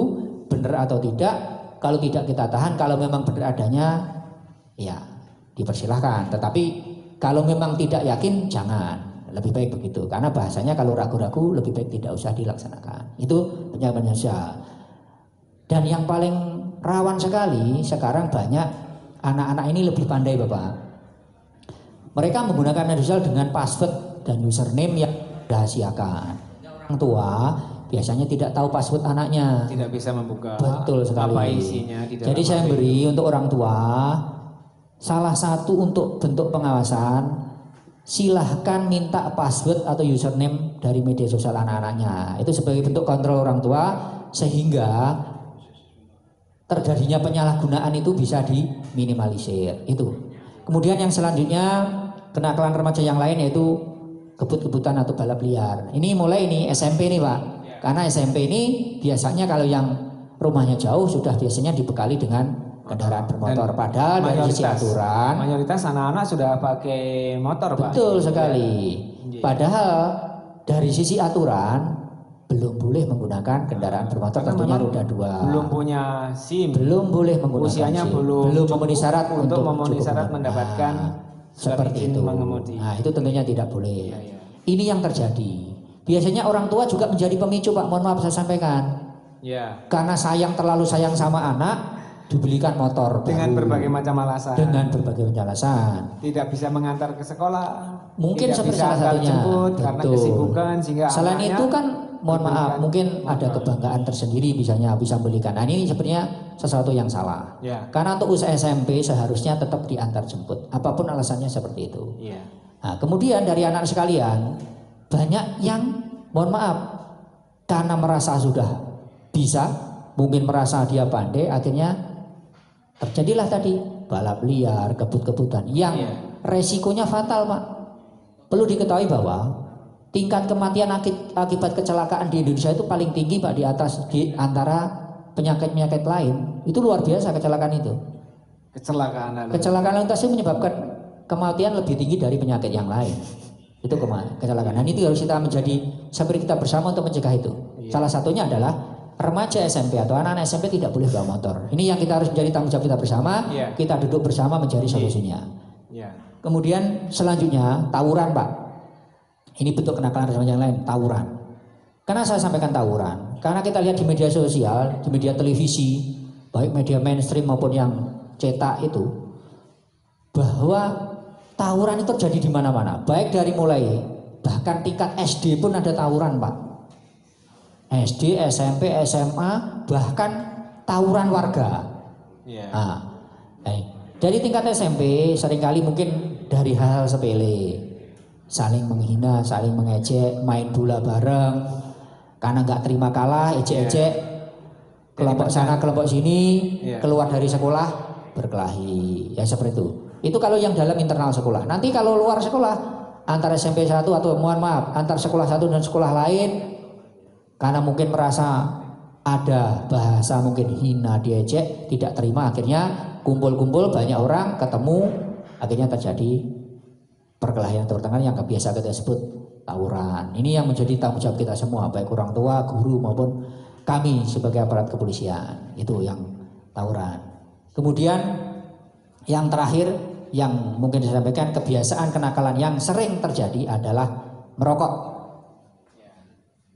benar atau tidak. Kalau tidak kita tahan, kalau memang benar adanya, ya dipersilahkan. Tetapi kalau memang tidak yakin, jangan. Lebih baik begitu. Karena bahasanya kalau ragu-ragu lebih baik tidak usah dilaksanakan. Itu penyampaian saya. Dan yang paling rawan sekali sekarang banyak anak-anak ini lebih pandai Bapak. Mereka menggunakan media sosial dengan password dan username yang dirahasiakan. Orang tua biasanya tidak tahu password anaknya. Tidak bisa membuka. Betul sekali. Apa isinya di dalam. Jadi saya beri untuk orang tua salah satu untuk bentuk pengawasan, silahkan minta password atau username dari media sosial anak-anaknya. Itu sebagai bentuk kontrol orang tua sehingga terjadinya penyalahgunaan itu bisa diminimalisir. Itu. Kemudian yang selanjutnya kenakalan remaja yang lain yaitu kebut-kebutan atau balap liar. Ini mulai SMP nih Pak. Karena SMP ini biasanya kalau yang rumahnya jauh sudah biasanya dibekali dengan kendaraan bermotor. Padahal dari sisi aturan mayoritas anak-anak sudah pakai motor Pak. Betul sekali. Padahal dari sisi aturan belum boleh menggunakan kendaraan bermotor, tentunya roda 2. Belum punya SIM. Belum boleh menggunakan usianya SIM. belum memenuhi syarat untuk memenuhi syarat mendapatkan seperti itu. mengemudi. Nah, itu tentunya tidak boleh. Ini yang terjadi. Biasanya orang tua juga menjadi pemicu Pak. Mohon maaf saya sampaikan. Karena terlalu sayang sama anak, dibelikan motor dengan baru. berbagai macam alasan. Dengan berbagai macam alasan. Tidak bisa mengantar ke sekolah. Mungkin seperti salah satunya. Jemput, karena kesibukan sehingga selain itu kan mohon maaf mungkin ada kebanggaan tersendiri misalnya bisa belikan. Nah ini sebenarnya sesuatu yang salah. Karena untuk usia SMP seharusnya tetap diantar jemput. Apapun alasannya seperti itu. Nah kemudian dari anak sekalian banyak yang mohon maaf karena merasa sudah bisa, mungkin merasa dia pandai, akhirnya terjadilah tadi balap liar, kebut-kebutan yang resikonya fatal Pak. Perlu diketahui bahwa tingkat kematian akibat kecelakaan di Indonesia itu paling tinggi Pak, di antara penyakit-penyakit lain. Itu luar biasa kecelakaan itu. Kecelakaan lalu lintas itu menyebabkan kematian lebih tinggi dari penyakit yang lain. Itu kecelakaan. Dan itu harus kita menjadi seperti kita bersama untuk mencegah itu. Salah satunya adalah remaja SMP atau anak-anak SMP tidak boleh bawa motor. Ini yang kita harus menjadi tanggung jawab kita bersama. Kita duduk bersama mencari solusinya. Kemudian selanjutnya tawuran Pak. Ini bentuk kenakalan remaja yang lain, tawuran. Karena saya sampaikan tawuran, karena kita lihat di media sosial, di media televisi, baik media mainstream maupun yang cetak itu, bahwa tawuran itu terjadi di mana-mana. Baik dari mulai bahkan tingkat SD pun ada tawuran, Pak. SD, SMP, SMA, bahkan tawuran warga. Nah, dari tingkat SMP seringkali mungkin dari hal-hal sepele, saling menghina, saling mengejek, main bola bareng, karena nggak terima kalah, ejek-ejek, kelompok sana, kelompok sini, keluar dari sekolah berkelahi, ya seperti itu. Itu kalau yang dalam internal sekolah. Nanti kalau luar sekolah, antara SMP 1 atau mohon maaf, antar sekolah satu dan sekolah lain, karena mungkin merasa ada bahasa mungkin hina, diejek, tidak terima, akhirnya kumpul-kumpul banyak orang ketemu, akhirnya terjadi perkelahian terutama yang biasa kita sebut tawuran. Ini yang menjadi tanggung jawab kita semua, baik orang tua, guru maupun kami sebagai aparat kepolisian. Itu yang tawuran. Kemudian yang terakhir yang mungkin disampaikan, kebiasaan kenakalan yang sering terjadi adalah merokok.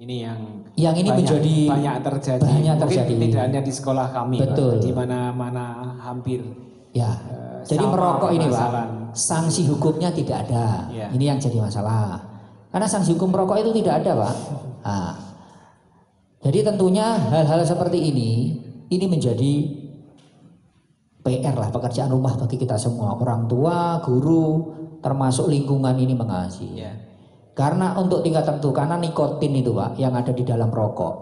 Ini yang ini banyak terjadi. Banyak mungkin terjadi. Tidak hanya di sekolah kami, betul. Pak, di mana-mana hampir. Ya. Jadi merokok ini, Pak, sanksi hukumnya tidak ada. Ya. Ini yang jadi masalah. Karena sanksi hukum merokok itu tidak ada, Pak. Nah, jadi tentunya hal-hal seperti ini menjadi PR lah, pekerjaan rumah bagi kita semua, orang tua, guru, termasuk lingkungan ini mengasihi. Ya. Karena untuk tingkat tertentu, karena nikotin itu, Pak, yang ada di dalam rokok,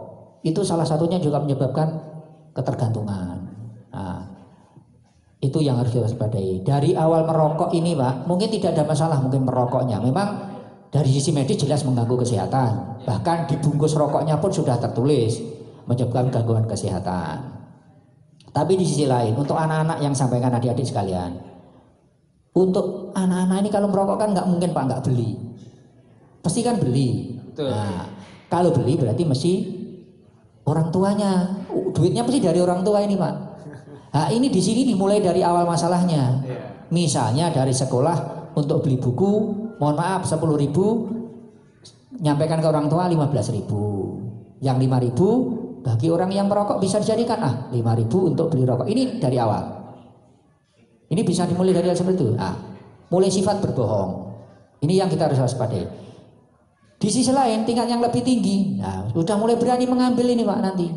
itu salah satunya juga menyebabkan ketergantungan. Nah, itu yang harus diwaspadai. Dari awal merokok ini, Pak, mungkin tidak ada masalah mungkin merokoknya. Memang dari sisi medis jelas mengganggu kesehatan. Bahkan di bungkus rokoknya pun sudah tertulis menyebabkan gangguan kesehatan. Tapi di sisi lain, untuk anak-anak yang sampaikan adik-adik sekalian, untuk anak-anak ini kalau merokok kan nggak mungkin, Pak, nggak beli. Pasti kan beli. Betul. Nah, kalau beli berarti mesti orang tuanya, duitnya mesti dari orang tua ini, Pak. Nah, ini di sini dimulai dari awal masalahnya. Misalnya dari sekolah untuk beli buku, mohon maaf 10.000, nyampaikan ke orang tua 15.000. Yang 5.000 bagi orang yang merokok bisa dijadikan 5.000 untuk beli rokok. Ini dari awal. Ini bisa dimulai dari hal seperti itu. Nah, mulai sifat berbohong. Ini yang kita harus waspadai. Di sisi lain tingkat yang lebih tinggi, nah sudah mulai berani mengambil ini, Pak, nanti.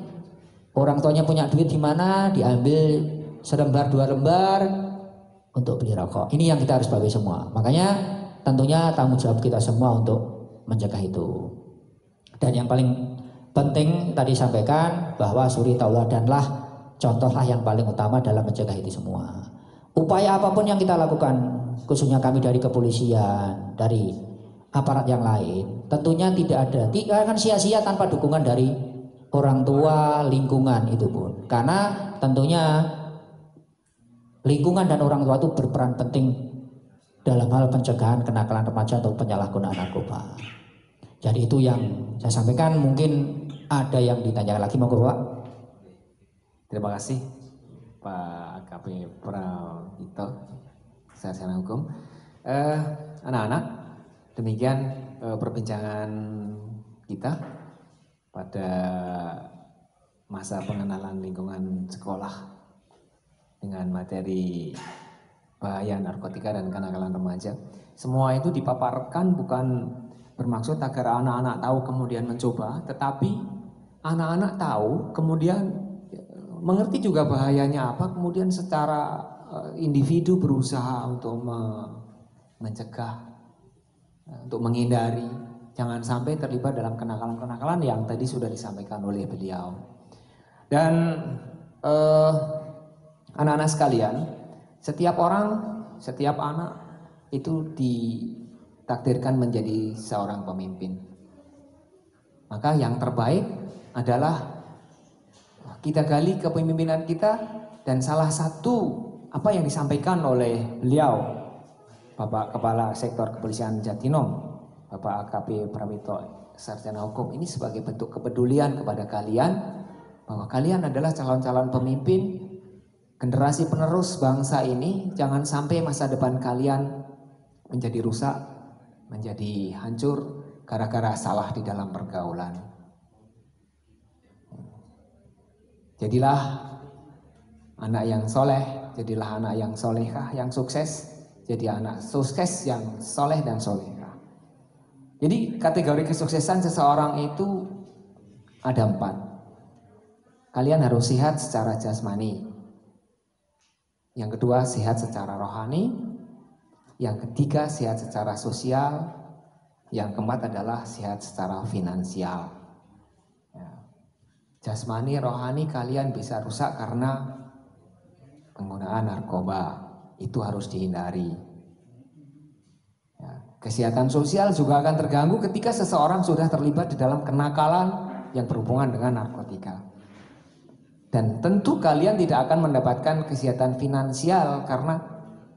Orang tuanya punya duit di mana, diambil selembar 2 lembar untuk beli rokok. Ini yang kita harus pahami semua. Makanya tentunya tanggung jawab kita semua untuk mencegah itu. Dan yang paling penting tadi sampaikan bahwa suri tauladanlah, contohlah yang paling utama dalam mencegah itu semua. Upaya apapun yang kita lakukan, khususnya kami dari kepolisian, dari aparat yang lain, tentunya tidak akan sia-sia tanpa dukungan dari orang tua, lingkungan itu pun. Karena tentunya lingkungan dan orang tua itu berperan penting dalam hal pencegahan kenakalan remaja atau penyalahgunaan narkoba. Jadi itu yang saya sampaikan. Mungkin ada yang ditanyakan lagi, monggo, Pak. Terima kasih Pak AKP Prawito, Sarjana Hukum. Anak-anak, demikian perbincangan kita pada masa pengenalan lingkungan sekolah dengan materi bahaya narkotika dan kenakalan remaja. Semua itu dipaparkan bukan bermaksud agar anak-anak tahu kemudian mencoba, tetapi anak-anak tahu kemudian mengerti juga bahayanya apa, kemudian secara individu berusaha untuk mencegah, untuk menghindari, jangan sampai terlibat dalam kenakalan-kenakalan yang tadi sudah disampaikan oleh beliau. Dan anak-anak sekalian, setiap orang, setiap anak itu ditakdirkan menjadi seorang pemimpin. Maka yang terbaik adalah kita gali kepemimpinan kita, dan salah satu apa yang disampaikan oleh beliau, Bapak Kepala Sektor Kepolisian Jatinong, Bapak AKP Prawito, Sarjana Hukum, ini sebagai bentuk kepedulian kepada kalian, bahwa kalian adalah calon-calon pemimpin, generasi penerus bangsa ini. Jangan sampai masa depan kalian menjadi rusak, menjadi hancur gara-gara salah di dalam pergaulan. Jadilah anak yang soleh, jadilah anak yang solehah, yang sukses, jadi anak sukses yang soleh dan solehah. Jadi kategori kesuksesan seseorang itu ada 4. Kalian harus sehat secara jasmani. Yang kedua, sehat secara rohani. Yang ketiga, sehat secara sosial. Yang keempat adalah sehat secara finansial. Ya. Jasmani, rohani kalian bisa rusak karena penggunaan narkoba. Itu harus dihindari. Ya. Kesehatan sosial juga akan terganggu ketika seseorang sudah terlibat di dalam kenakalan yang berhubungan dengan narkotika. Dan tentu kalian tidak akan mendapatkan kesehatan finansial karena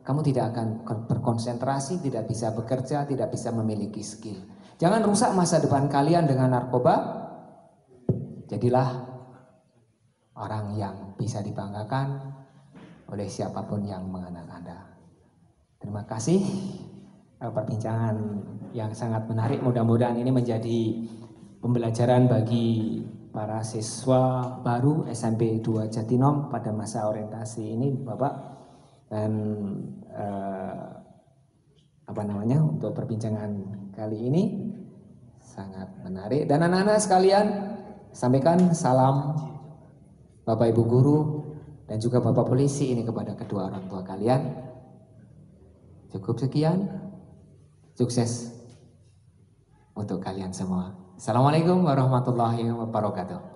kamu tidak akan berkonsentrasi, tidak bisa bekerja, tidak bisa memiliki skill. Jangan rusak masa depan kalian dengan narkoba. Jadilah orang yang bisa dibanggakan oleh siapapun yang mengenal Anda. Terima kasih. Perbincangan yang sangat menarik, mudah-mudahan ini menjadi pembelajaran bagi para siswa baru SMP 2 Jatinom pada masa orientasi ini, Bapak. Dan untuk perbincangan kali ini sangat menarik. Dan anak-anak sekalian, sampaikan salam Bapak Ibu guru dan juga Bapak polisi ini kepada kedua orang tua kalian. Cukup sekian. Sukses untuk kalian semua. Assalamualaikum warahmatullahi wabarakatuh.